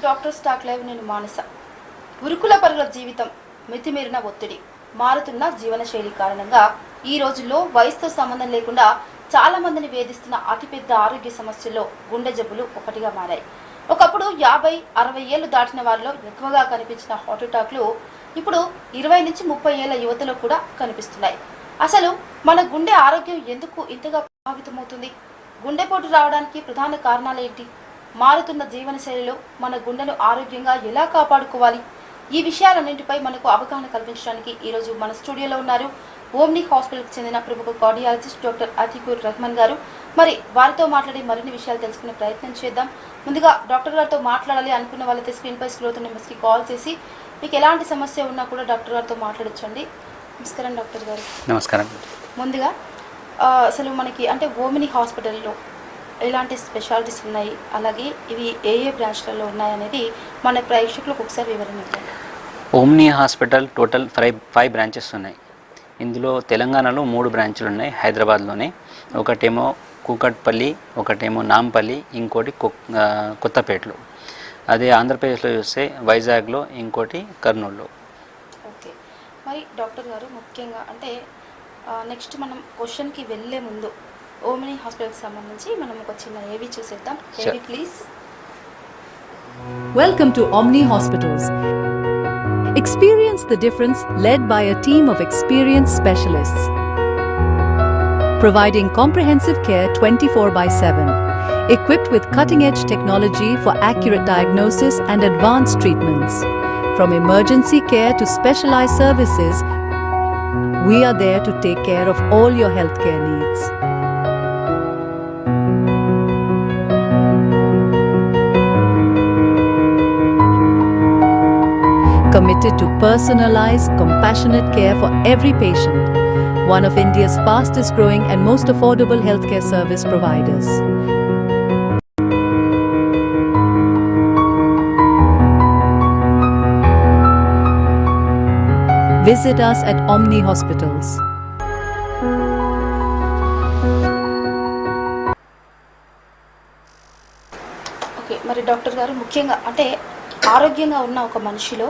Doctor stock live. నేను మానస. ఉరుకుల పరుగుల జీవితం, మితిమీరిన ఒత్తిడి, మారుతున్న జీవనశైలి కారణంగా ఈ రోజుల్లో వయసుతో సంబంధం లేకుండా చాలా మందిని వేధిస్తున్న అతిపెద్ద ఆరోగ్య సమస్యల్లో గుండె జబ్బులు ఒకటిగా మారాయి. ఒకప్పుడు 50-60 ఏళ్లు దాటిన వారిలో ఎక్కువగా కనిపించిన హార్ట్ అటాక్లు ఇప్పుడు 20 నుంచి 30 ఏళ్ల యువతలో కూడా కనిపిస్తున్నాయి. అసలు మన గుండె ఆరోగ్యం ఎందుకు ఇంతగా ప్రభావితమవుతుంది? గుండెపోటు రావడానికి ప్రధాన కారణాలు ఏంటి? మారుతున్న జీవనశైలిలో మన గుండెను ఆరోగ్యంగా ఎలా కాపాడుకోవాలి? ఈ విషయాలన్నింటిపై మనకు అవగాహన కల్పించడానికి ఈరోజు మన స్టూడియోలో ఉన్నారు ఓమ్ని హాస్పిటల్కి చెందిన ప్రముఖ కార్డియాలజిస్ట్ డాక్టర్ అతికుర్ రెహమాన్ గారు. మరి వారితో మాట్లాడి మరిన్ని విషయాలు తెలుసుకునే ప్రయత్నం చేద్దాం. ముందుగా డాక్టర్ గారితో మాట్లాడాలి అనుకున్న వాళ్ళైతే స్క్రీన్పై స్క్రోల్ అవుతున్న నెంబర్స్కి కాల్ చేసి మీకు ఎలాంటి సమస్య ఉన్నా కూడా డాక్టర్ గారితో మాట్లాడొచ్చండి. నమస్కారం డాక్టర్ గారు. నమస్కారం. ముందుగా అసలు మనకి అంటే ఓమిని హాస్పిటల్లో ఎలాంటి స్పెషాలిటీస్ ఉన్నాయి, అలాగే ఇవి ఏ బ్రాంచ్లలో ఉన్నాయి అనేది మన ప్రేక్షకులకు ఒకసారి వివరణ ఇవ్వండి. ఓమ్ని హాస్పిటల్ టోటల్ 5 బ్రాంచెస్ ఉన్నాయి. ఇందులో తెలంగాణలో 3 బ్రాంచులు ఉన్నాయి. హైదరాబాద్లోనే ఒకటేమో కూకట్పల్లి, ఒకటేమో నాంపల్లి, ఇంకోటి కొత్తపేటలో. అదే ఆంధ్రప్రదేశ్లో చూస్తే వైజాగ్లో, ఇంకోటి కర్నూలులో. ఓకే. మరి డాక్టర్ గారు ముఖ్యంగా అంటే నెక్స్ట్ మనం క్వశ్చన్కి వెళ్ళే ముందు ఓమిని హాస్పిటల్కి సంబంధించి మనం ఒక చిన్న ఏవి చూసేద్దాం. ఏవి please. Welcome to Omni Hospitals. Experience the difference led by a team of experienced specialists, providing comprehensive care 24/7, equipped with cutting-edge technology for accurate diagnosis and advanced treatments. From emergency care to specialized services, we are there to take care of all your healthcare needs. Committed to personalized, compassionate care for every patient. One of India's fastest growing and most affordable healthcare service providers. Visit us at Omni Hospitals. Okay. మరి doctor గారు ముఖ్యంగా అంటే ఆరోగ్యంగా ఉన్న ఒక మనిషిలో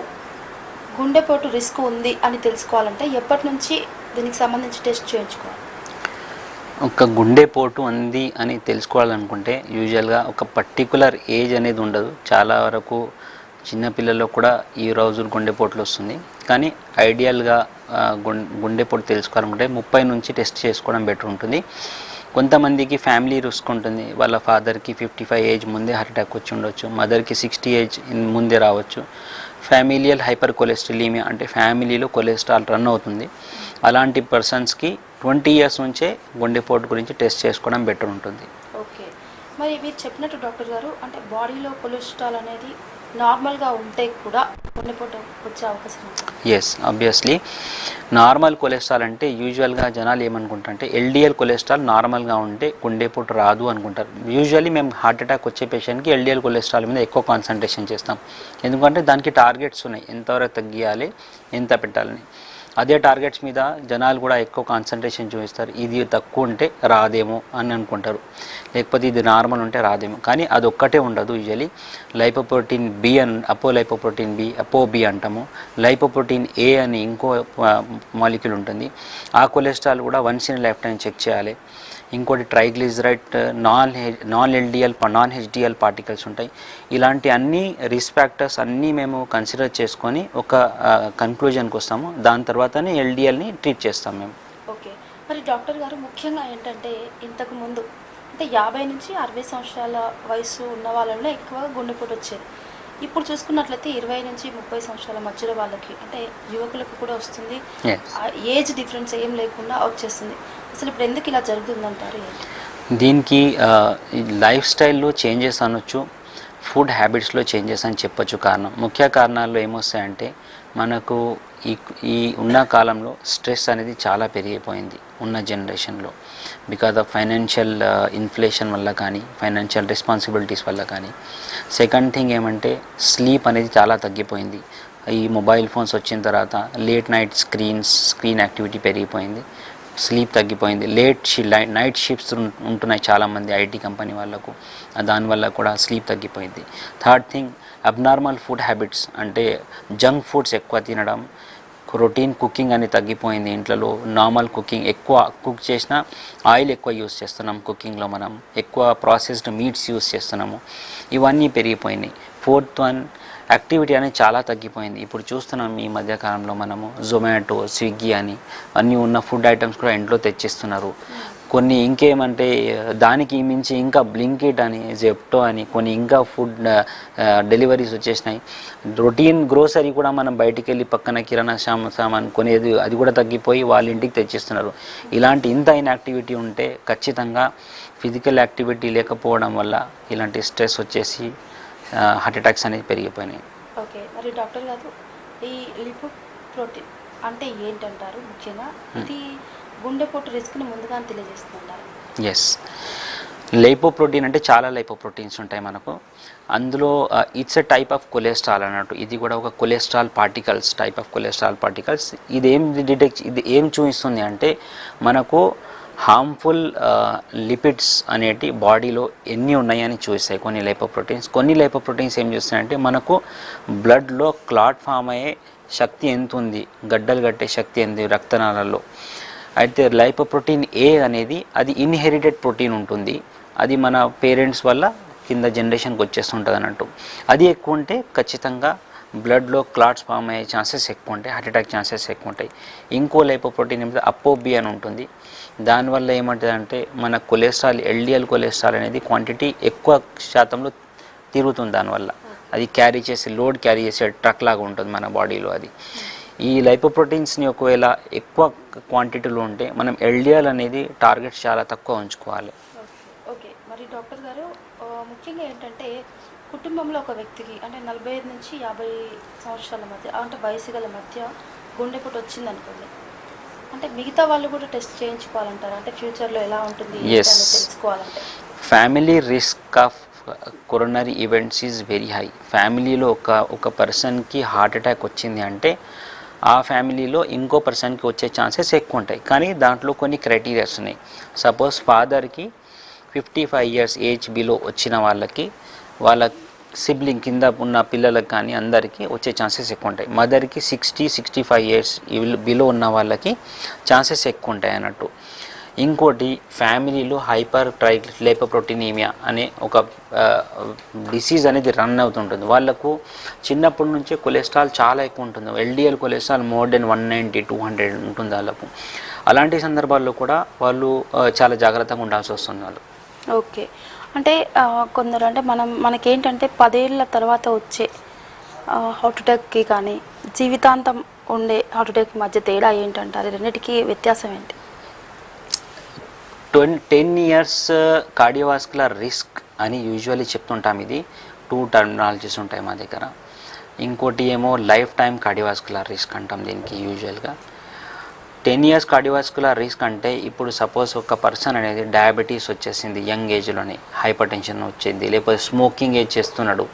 గుండెపోటు risk ఉంది అని తెలుసుకోవాలంటే ఎప్పటి నుంచి దీనికి సంబంధించి టెస్ట్ చేయించుకోవాలి? ఒక గుండెపోటు ఉంది అని తెలుసుకోవాలనుకుంటే యూజువల్గా ఒక పర్టికులర్ ఏజ్ అనేది ఉండదు. చాలా వరకు చిన్నపిల్లల్లో కూడా ఈ రోజు గుండెపోట్లు వస్తుంది. కానీ ఐడియల్గా గుండెపోటు తెలుసుకోవాలనుకుంటే 30 నుంచి టెస్ట్ చేసుకోవడం బెటర్ ఉంటుంది. కొంతమందికి ఫ్యామిలీ రిస్క్ ఉంటుంది. వాళ్ళ ఫాదర్కి 55 ఏజ్ ముందే హార్ట్ అటాక్ వచ్చి ఉండొచ్చు, మదర్కి 60 ఏజ్ ముందే రావచ్చు. ఫ్యామిలియల్ హైపర్ కొలెస్ట్రాలీమియా అంటే ఫ్యామిలీలో కొలెస్ట్రాల్ రన్ అవుతుంది. అలాంటి పర్సన్స్కి 20 ఇయర్స్ నుంచే గుండెపోటు గురించి టెస్ట్ చేసుకోవడం బెటర్ ఉంటుంది. ఓకే. మరి మీరు చెప్పినట్టు డాక్టర్ గారు అంటే బాడీలో కొలెస్ట్రాల్ అనేది నార్మల్గా ఉంటే కూడా గుండెపోటు వచ్చే అవకాశం ఉంటుంది. Yes, obviously. నార్మల్ కొలెస్ట్రాల్ అంటే యూజువల్గా జనాలు ఏమనుకుంటారంటే ఎల్డిఎల్ కొలెస్ట్రాల్ నార్మల్గా ఉంటే గుండెపోటు రాదు అనుకుంటారు. యూజువల్లీ మేము హార్ట్ అటాక్ వచ్చే పేషెంట్కి ఎల్డిఎల్ కొలెస్ట్రాల్ మీద ఎక్కువ కాన్సన్ట్రేషన్ చేస్తాం. ఎందుకంటే దానికి టార్గెట్స్ ఉన్నాయి, ఎంతవరకు తగ్గియాలి, ఎంత పెట్టాలని. అదే టార్గెట్స్ మీద జనాలు కూడా ఎక్కువ కాన్సన్ట్రేషన్ చూపిస్తారు. ఇది తక్కువ ఉంటే రాదేమో అని అనుకుంటారు, లేకపోతే ఇది నార్మల్ ఉంటే రాదేమో. కానీ అది ఒక్కటే ఉండదు. యూజువలీ లైపోప్రోటీన్ బి అని లైపోప్రోటీన్ బి, అపోబి అంటాము. లైపోప్రోటీన్ ఏ అని ఇంకో మాలిక్యూల్ ఉంటుంది. ఆ కొలెస్ట్రాల్ కూడా once in life time check చేయాలి. ఇంకోటి ట్రైగ్లిజరైడ్, నాన్ హెచ్డిఎల్ పార్టికల్స్ ఉంటాయి. ఇలాంటి అన్ని రిస్క్ ఫ్యాక్టర్స్ అన్నీ మేము కన్సిడర్ చేసుకొని ఒక కన్క్లూజన్కి వస్తాము. దాని తర్వాతనే ఎల్డిఎల్ని ట్రీట్ చేస్తాం మేము. ఓకే. మరి డాక్టర్ గారు ముఖ్యంగా ఏంటంటే ఇంతకు ముందు అంటే 50 నుంచి 60 సంవత్సరాల వయసు ఉన్న వాళ్ళలో ఎక్కువగా గుండెపోటు వచ్చేది. ఇప్పుడు చూసుకున్నట్లయితే 20 నుంచి 30 సంవత్సరాల మధ్యలో వాళ్ళకి అంటే యువకులకు కూడా వస్తుంది. ఏజ్ డిఫరెన్స్ ఏం లేకుండా వచ్చేస్తుంది. అసలు ఇప్పుడు ఎందుకు ఇలా జరుగుతుందంటారు? దీనికి లైఫ్ స్టైల్లో చేంజెస్ అనొచ్చు, ఫుడ్ హ్యాబిట్స్లో చేంజెస్ అని చెప్పొచ్చు. ముఖ్య కారణాల్లో ఏమొస్తాయంటే మనకు ఈ ఉన్న కాలంలో స్ట్రెస్ అనేది చాలా పెరిగిపోయింది ఉన్న జనరేషన్లో. బికాజ్ ఆఫ్ ఫైనాన్షియల్ ఇన్ఫ్లేషన్ వల్ల కానీ, ఫైనాన్షియల్ రెస్పాన్సిబిలిటీస్ వల్ల కానీ. సెకండ్ థింగ్ ఏమంటే స్లీప్ అనేది చాలా తగ్గిపోయింది. ఈ మొబైల్ ఫోన్స్ వచ్చిన తర్వాత లేట్ నైట్ స్క్రీన్ యాక్టివిటీ పెరిగిపోయింది. స్లీప్ తగ్గిపోయింది, నైట్ షిఫ్ట్స్ ఉంటున్నాయి చాలామంది ఐటీ కంపెనీ వాళ్ళకు, దానివల్ల కూడా స్లీప్ తగ్గిపోయింది. Third thing abnormal food habits, అంటే జంక్ ఫుడ్స్ ఎక్కువ తినడం, రొటీన్ కుకింగ్ అని తగ్గిపోయింది. ఇంట్లో నార్మల్ కుకింగ్, ఎక్కువ కుక్ చేసినా ఆయిల్ ఎక్కువ యూస్ చేస్తున్నాం కుకింగ్లో, మనం ఎక్కువ ప్రాసెస్డ్ మీట్స్ యూస్ చేస్తున్నాము, ఇవన్నీ పెరిగిపోయినాయి. ఫోర్త్ వన్ యాక్టివిటీ అనేది చాలా తగ్గిపోయింది. ఇప్పుడు చూస్తున్నాం ఈ మధ్యకాలంలో మనము జొమాటో, స్విగ్గీ అని అన్నీ ఉన్న ఫుడ్ ఐటమ్స్ కూడా ఇంట్లో తెచ్చిస్తున్నారు. కొన్ని ఇంకేమంటే దానికి మించి ఇంకా బ్లింకిట్ అని, జెప్టో అని కొన్ని ఇంకా ఫుడ్ డెలివరీస్ వచ్చేసినాయి. రొటీన్ గ్రోసరీ కూడా మనం బయటికి వెళ్ళి పక్కన కిరాణా సామాన్ కొనేది అది కూడా తగ్గిపోయి వాళ్ళ ఇంటికి తెచ్చిస్తున్నారు. ఇలాంటి ఇంత ఇన్యాక్టివిటీ ఉంటే ఖచ్చితంగా ఫిజికల్ యాక్టివిటీ లేకపోవడం వల్ల ఇలాంటి స్ట్రెస్ వచ్చేసి హార్ట్ అటాక్స్ అనేది పెరిగిపోయినాయి. ఓకే, మరి డాక్టర్ గారు ఈ లిపోప్రోటీన్ అంటే ఏంటంటారు? ముఖ్యంగా ఇది గుండెపోటు రిస్క్ని ముందుగా తెలియజేస్తుంటారు. ఎస్, లైపోప్రోటీన్ అంటే చాలా లైపోప్రోటీన్స్ ఉంటాయి మనకు. అందులో it's a type of cholesterol అన్నట్టు. ఇది కూడా ఒక cholesterol particles, type of cholesterol particles. ఇది ఏం చూపిస్తుంది అంటే మనకు హార్మ్ఫుల్ లిపిడ్స్ అనేటి బాడీలో ఎన్ని ఉన్నాయని చూస్తాయి కొన్ని లైపోప్రోటీన్స్. కొన్ని లైపోప్రోటీన్స్ ఏం చేస్తాయంటే మనకు బ్లడ్లో క్లాట్ ఫామ్ అయ్యే శక్తి ఎంత ఉంది, గడ్డలు కట్టే శక్తి ఎంత రక్తనాళాల్లో. అయితే లైపోప్రోటీన్ ఏ అనేది అది ఇన్హెరిటెడ్ ప్రోటీన్ ఉంటుంది, అది మన పేరెంట్స్ వల్ల కింద జనరేషన్కి వచ్చేస్తుంటుంది అన్నట్టు. అది ఎక్కువ ఉంటే ఖచ్చితంగా బ్లడ్లో క్లాట్స్ ఫామ్ అయ్యే ఛాన్సెస్ ఎక్కువ ఉంటాయి, హార్ట్ అటాక్ ఛాన్సెస్ ఎక్కువ ఉంటాయి. ఇంకో లైపోప్రోటీన్ ఏమిటి, అపోబి అని ఉంటుంది. దానివల్ల ఏమంటుందంటే మన కొలెస్ట్రాల్, ఎల్డిఎల్ కొలెస్ట్రాల్ అనేది క్వాంటిటీ ఎక్కువ శాతంలో తిరుగుతుంది. దానివల్ల అది లోడ్ క్యారీ చేసే ట్రక్ లాగా ఉంటుంది మన బాడీలో. అది ఈ లైపోప్రోటీన్స్ని ఒకవేళ ఎక్కువ క్వాంటిటీలో ఉంటే మనం ఎల్డిఎల్ అనేది టార్గెట్స్ చాలా తక్కువ ఉంచుకోవాలి. ఓకే, మరి డాక్టర్ గారు ముఖ్యంగా ఏంటంటే కుటుంబంలో ఒక వ్యక్తికి అంటే 45 నుంచి 50 సంవత్సరాల మధ్య అంటే వయసు గల మధ్య గుండెపోటు వచ్చింది అనుకోండి, అంటే మిగతా వాళ్ళు కూడా టెస్ట్ చేయించుకోవాలంటారు? అంటే ఫ్యూచర్లో ఎలా ఉంటుంది తెలుసుకోవాలంటే family risk of coronary events is very high. ఫ్యామిలీలో ఒక పర్సన్కి హార్ట్ అటాక్ వచ్చింది అంటే ఆ ఫ్యామిలీలో ఇంకో పర్సన్కి వచ్చే ఛాన్సెస్ ఎక్కువ ఉంటాయి. కానీ దాంట్లో కొన్ని క్రైటీరియాస్ ఉన్నాయి. సపోజ్ ఫాదర్కి 55 ఇయర్స్ ఏజ్ బిలో వచ్చిన వాళ్ళకి, వాళ్ళ సిబ్లింగ్ కింద ఉన్న పిల్లలకు కానీ అందరికీ వచ్చే ఛాన్సెస్ ఎక్కువ ఉంటాయి. మదర్కి 60-65 ఇయర్స్ బిలో ఉన్న వాళ్ళకి ఛాన్సెస్ ఎక్కువ ఉంటాయి అన్నట్టు. ఇంకోటి ఫ్యామిలీలో హైపర్ ట్రైగ్లిసరైడీమియా అనే ఒక డిసీజ్ అనేది రన్ అవుతుంటుంది. వాళ్ళకు చిన్నప్పటి నుంచే కొలెస్ట్రాల్ చాలా ఎక్కువ ఉంటుంది. ఎల్డిఎల్ కొలెస్ట్రాల్ మోర్ దెన్ 190-200 ఉంటుంది వాళ్ళకు. అలాంటి సందర్భాల్లో కూడా వాళ్ళు చాలా జాగ్రత్తగా ఉండాల్సి వస్తుంది వాళ్ళు. ఓకే, అంటే కొందరు అంటే మనకేంటంటే 10 ఏళ్ళ తర్వాత వచ్చే హార్ట్ అటాక్కి కానీ జీవితాంతం ఉండే హార్ట్ అటాక్ మధ్య తేడా ఏంటంటారు? రెండింటికి వ్యత్యాసం ఏంటి? 10 ఇయర్స్ కార్డియోవాస్కులర్ రిస్క్ అని యూజువల్లీ చెప్తుంటాం. ఇది 2 టర్మినాలజీస్ ఉంటాయి మా దగ్గర. ఇంకోటి ఏమో లైఫ్ టైం కార్డియోవాస్కులర్ రిస్క్ అంటాం దీనికి యూజువల్గా. 10 ఇయర్స్ కార్డియోవాస్కులర్ రిస్క్ అంటే ఇప్పుడు సపోజ్ ఒక పర్సన్ అనేది డయాబెటీస్ వచ్చేసింది యంగ్ ఏజ్లోనే, హైపర్ టెన్షన్ వచ్చింది, లేకపోతే స్మోకింగ్ ఏజ్ చేస్తున్నాడు.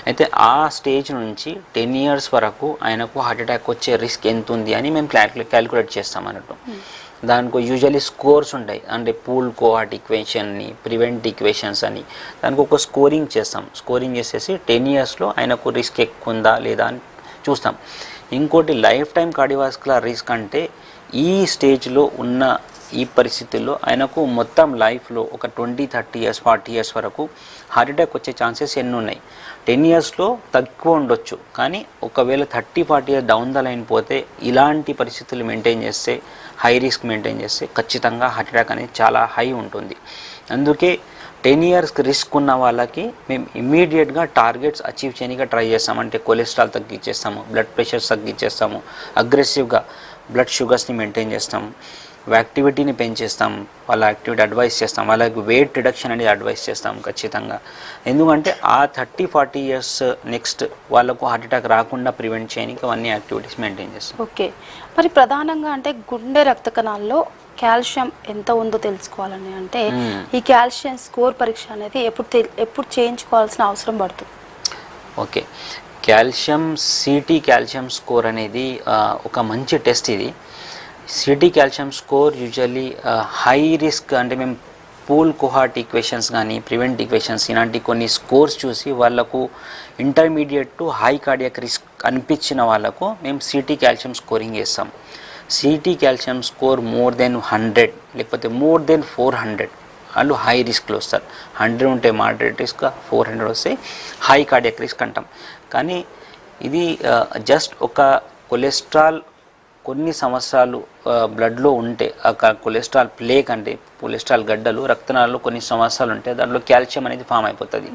అయితే ఆ స్టేజ్ నుంచి 10 ఇయర్స్ వరకు ఆయనకు హార్ట్ అటాక్ వచ్చే రిస్క్ ఎంత ఉంది అని మేము క్యాలిక్యులేట్ చేస్తాం అన్నట్టు. దానికి యూజువల్లీ స్కోర్స్ ఉంటాయి, అంటే పూల్ కోహార్ట్ ఈక్వేషన్ని, ప్రివెంట్ ఈక్వేషన్స్ అని దానికి ఒక స్కోరింగ్ చేస్తాం. స్కోరింగ్ చేసేసి 10 ఇయర్స్లో ఆయనకు రిస్క్ ఎక్కువ ఉందా లేదా అని చూస్తాం. ఇంకోటి లైఫ్ టైం కార్డియోవాస్కులర్ రిస్క్ అంటే ఈ స్టేజ్లో ఉన్న ఈ పరిస్థితుల్లో ఆయనకు మొత్తం లైఫ్లో ఒక 20-30 ఇయర్స్ 40 ఇయర్స్ వరకు హార్ట్ అటాక్ వచ్చే ఛాన్సెస్ ఎన్ని ఉన్నాయి. 10 ఇయర్స్లో తక్కువ ఉండొచ్చు, కానీ ఒకవేళ 30-40 ఇయర్స్ డౌన్ ద లైన్ పోతే ఇలాంటి పరిస్థితులు మెయింటైన్ చేస్తే, హై రిస్క్ మెయింటైన్ చేస్తే ఖచ్చితంగా హార్ట్ అటాక్ అనేది చాలా హై ఉంటుంది. అందుకే 10 ఇయర్స్కి రిస్క్ ఉన్న వాళ్ళకి మేము ఇమ్మీడియట్గా టార్గెట్స్ అచీవ్ చేయడానికి ట్రై చేస్తాం. అంటే కొలెస్ట్రాల్ తగ్గించేస్తాము, బ్లడ్ ప్రెషర్స్ తగ్గించేస్తాము, అగ్రెసివ్గా బ్లడ్ షుగర్స్ని మెయింటైన్ చేస్తాము, యాక్టివిటీని పెంచేస్తాం, వాళ్ళ యాక్టివిటీ అడ్వైస్ చేస్తాం, వాళ్ళకి వెయిట్ రిడక్షన్ అనేది అడ్వైస్ చేస్తాం ఖచ్చితంగా. ఎందుకంటే ఆ 30-40 ఇయర్స్ నెక్స్ట్ వాళ్ళకు హార్ట్ అటాక్ రాకుండా ప్రివెంట్ చేయడానికి అవన్నీ యాక్టివిటీస్ మెయింటైన్ చేస్తాం. ఓకే, మరి ప్రధానంగా అంటే గుండె రక్త కణాల్లో కాల్షియం ఎంత ఉందో తెలుసుకోవాలని అంటే ఈ కాల్షియం స్కోర్ పరీక్ష అనేది ఎప్పుడు చేయించుకోవాల్సిన అవసరం పడుతుంది? Okay, calcium city calcium score అనేది ఒక మంచి టెస్ట్. ఇది city calcium score usually high risk అంటే మేము పూల్ కోహార్ట్ ఈక్వేషన్స్ కానీ ప్రివెంట్ ఈక్వేషన్స్ ఇలాంటి కొన్ని స్కోర్స్ చూసి వాళ్ళకు intermediate to high cardiac risk అనిపించిన వాళ్ళకు మేము సిటీ కాల్షియం స్కోరింగ్ చేస్తాం. City calcium score more than 100 లేకపోతే మోర్ దెన్ 400 వాళ్ళు హై రిస్క్లో వస్తారు. 100 ఉంటే మోడరేట్ రిస్క్, 400 వస్తే హై కార్డియాక్ రిస్క్ అంటాం. కానీ ఇది జస్ట్ ఒక కొలెస్ట్రాల్ కొన్ని సంవత్సరాలు బ్లడ్లో ఉంటే ఆ కొలెస్ట్రాల్ ప్లేక్ అంటే కొలెస్ట్రాల్ గడ్డలు రక్తనాళాల్లో కొన్ని సంవత్సరాలు ఉంటే దాంట్లో కాల్షియం అనేది ఫామ్ అయిపోతుంది.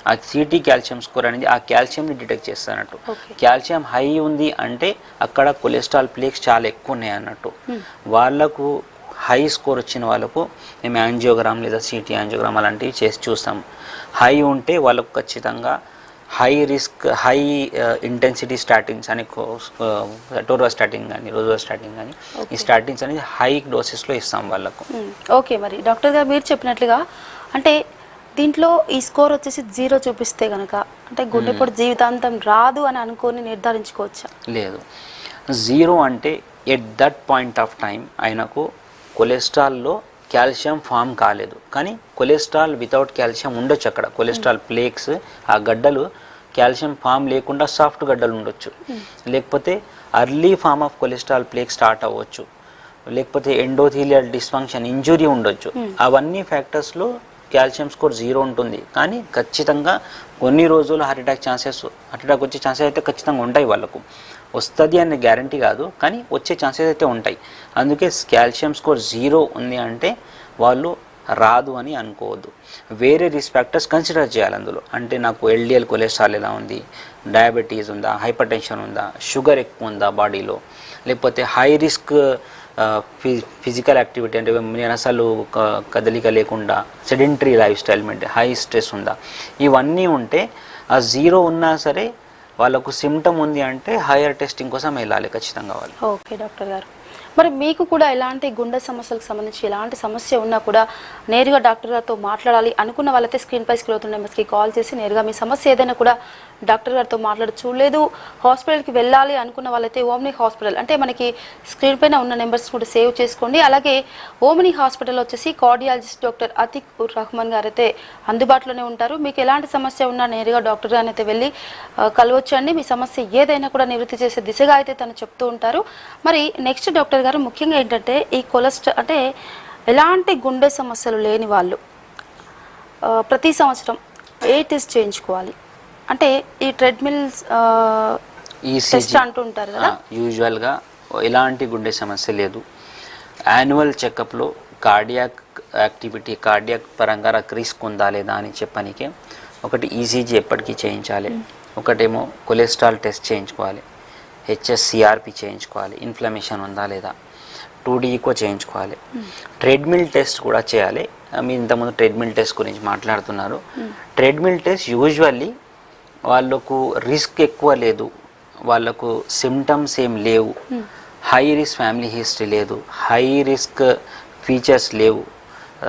ఆ సిటీ కాల్షియం స్కోర్ అనేది ఆ కాల్షియంని డిటెక్ట్ చేస్తున్నట్టు. కాల్షియం హై ఉంది అంటే అక్కడ కొలెస్ట్రాల్ ప్లేక్స్ చాలా ఎక్కువ ఉన్నాయి అన్నట్టు. వాళ్ళకు హై స్కోర్ వచ్చిన వాళ్ళకు మేము యాంజియోగ్రామ్ లేదా సిటీ యాంజియోగ్రామ్ అలాంటివి చేసి చూస్తాం. హై ఉంటే వాళ్ళకు ఖచ్చితంగా high risk high intensity statins అని టోర్వాస్టాటిన్ కానీ రోజ్వాస్టాటిన్ కానీ ఈ స్టాటిన్స్ అనేది హై డోసెస్లో ఇస్తాం వాళ్ళకు. ఓకే, మరి డాక్టర్ గారు మీరు చెప్పినట్లుగా అంటే దీంట్లో ఈ స్కోర్ వచ్చేసి 0 చూపిస్తే కనుక అంటే గుండెపోటు జీవితాంతం రాదు అని అనుకొని నిర్ధారించుకోవచ్చా? లేదు, 0 అంటే at that point of time ఆయనకు కొలెస్ట్రాల్లో కాల్షియం ఫామ్ కాలేదు. కానీ కొలెస్ట్రాల్ వితౌట్ కాల్షియం ఉండొచ్చు. అక్కడ కొలెస్ట్రాల్ ప్లేక్స్ ఆ గడ్డలు కాల్షియం ఫామ్ లేకుండా సాఫ్ట్ గడ్డలు ఉండొచ్చు. లేకపోతే early form of cholesterol plaque start అవ్వచ్చు. లేకపోతే ఎండోథీలియల్ డిస్ఫంక్షన్ ఇంజురీ ఉండొచ్చు. అవన్నీ ఫ్యాక్టర్స్లో కాల్షియం స్కోర్ 0 ఉంటుంది. కానీ ఖచ్చితంగా కొన్ని రోజులు హార్ట్ అటాక్ వచ్చే ఛాన్సెస్ అయితే ఖచ్చితంగా ఉంటాయి. వాళ్ళకు వస్తుంది అనే గ్యారంటీ కాదు, కానీ వచ్చే ఛాన్సెస్ అయితే ఉంటాయి. అందుకే కాల్షియం స్కోర్ 0 ఉంది అంటే వాళ్ళు రాదు అని అనుకోవద్దు. వేరే రిస్క్ ఫ్యాక్టర్స్ కన్సిడర్ చేయాలి అందులో. అంటే నాకు ఎల్డిఎల్ కొలెస్ట్రాల్ ఎలా ఉంది, డయాబెటీస్ ఉందా, హైపర్ టెన్షన్ ఉందా, షుగర్ ఎక్కువ ఉందా బాడీలో, లేకపోతే హై రిస్క్ ఫిజికల్ యాక్టివిటీ అంటే నేను అసలు కదలిక లేకుండా సెడెంటరీ లైఫ్ స్టైల్ అంటే హై స్ట్రెస్ ఉందా, ఇవన్నీ ఉంటే ఆ 0 ఉన్నా సరే వాళ్ళకు సిమ్టమ్ ఉంది అంటే హైయర్ టెస్టింగ్ కోసం వెళ్ళాలి ఖచ్చితంగా వాళ్ళు. ఓకే డాక్టర్ గారు, మరి మీకు కూడా ఎలాంటి గుండె సమస్యలకు సంబంధించి ఎలాంటి సమస్య ఉన్నా కూడా నేరుగా డాక్టర్ గారితో మాట్లాడాలి అనుకున్న వాళ్ళైతే స్క్రీన్ పై స్క్రోల్ అవుతున్న నెంబర్స్కి కాల్ చేసి నేరుగా మీ సమస్య ఏదైనా కూడా డాక్టర్ గారితో మాట్లాడచ్చు. లేదు హాస్పిటల్కి వెళ్ళాలి అనుకున్న వాళ్ళైతే ఓమ్ని హాస్పిటల్ అంటే మనకి స్క్రీన్ పైన ఉన్న నెంబర్స్ కూడా సేవ్ చేసుకోండి. అలాగే ఓమ్ని హాస్పిటల్ వచ్చేసి కార్డియాలజిస్ట్ డాక్టర్ అతిక్ ఉర్ రహమాన్ గారు అయితే అందుబాటులోనే ఉంటారు. మీకు ఎలాంటి సమస్య ఉన్నా నేరుగా డాక్టర్ గారిని అయితే వెళ్ళి కలవచ్చండి. మీ సమస్య ఏదైనా కూడా నివృత్తి చేసే దిశగా అయితే తను చెప్తూ ఉంటారు. మరి నెక్స్ట్ డాక్టర్ గారు ముఖ్యంగా ఏంటంటే ఈ కొలెస్ట్రాల్ అంటే ఎలాంటి గుండె సమస్యలు లేని వాళ్ళు ప్రతి సంవత్సరం ఏ టెస్ట్ చేయించుకోవాలి? అంటే ఈ ట్రెడ్మిల్స్ టెస్ట్ అంటుంటారు కదా, యూజువల్గా ఎలాంటి గుండె సమస్య లేదు. యాన్యువల్ చెకప్లో కార్డియాక్ యాక్టివిటీ కార్డియాక్ పరంగా రిస్క్ ఉందా లేదా అని చెప్పనికే ఒకటి ఈసీజీ ఎప్పటికీ చేయించాలి, ఒకటేమో కొలెస్ట్రాల్ టెస్ట్ చేయించుకోవాలి, హెచ్ఎస్సిఆర్పి చేయించుకోవాలి, ఇన్ఫ్లమేషన్ ఉందా లేదా, 2D ఈకో చేయించుకోవాలి, ట్రెడ్మిల్ టెస్ట్ కూడా చేయాలి. మీ ఇంతకుముందు ట్రెడ్మిల్ టెస్ట్ గురించి మాట్లాడుతున్నారు. ట్రెడ్మిల్ టెస్ట్ యూజువల్లీ వాళ్ళకు రిస్క్ ఎక్కువ లేదు, వాళ్ళకు సిమ్టమ్స్ ఏం లేవు, హై రిస్క్ ఫ్యామిలీ హిస్టరీ లేదు, హై రిస్క్ ఫీచర్స్ లేవు,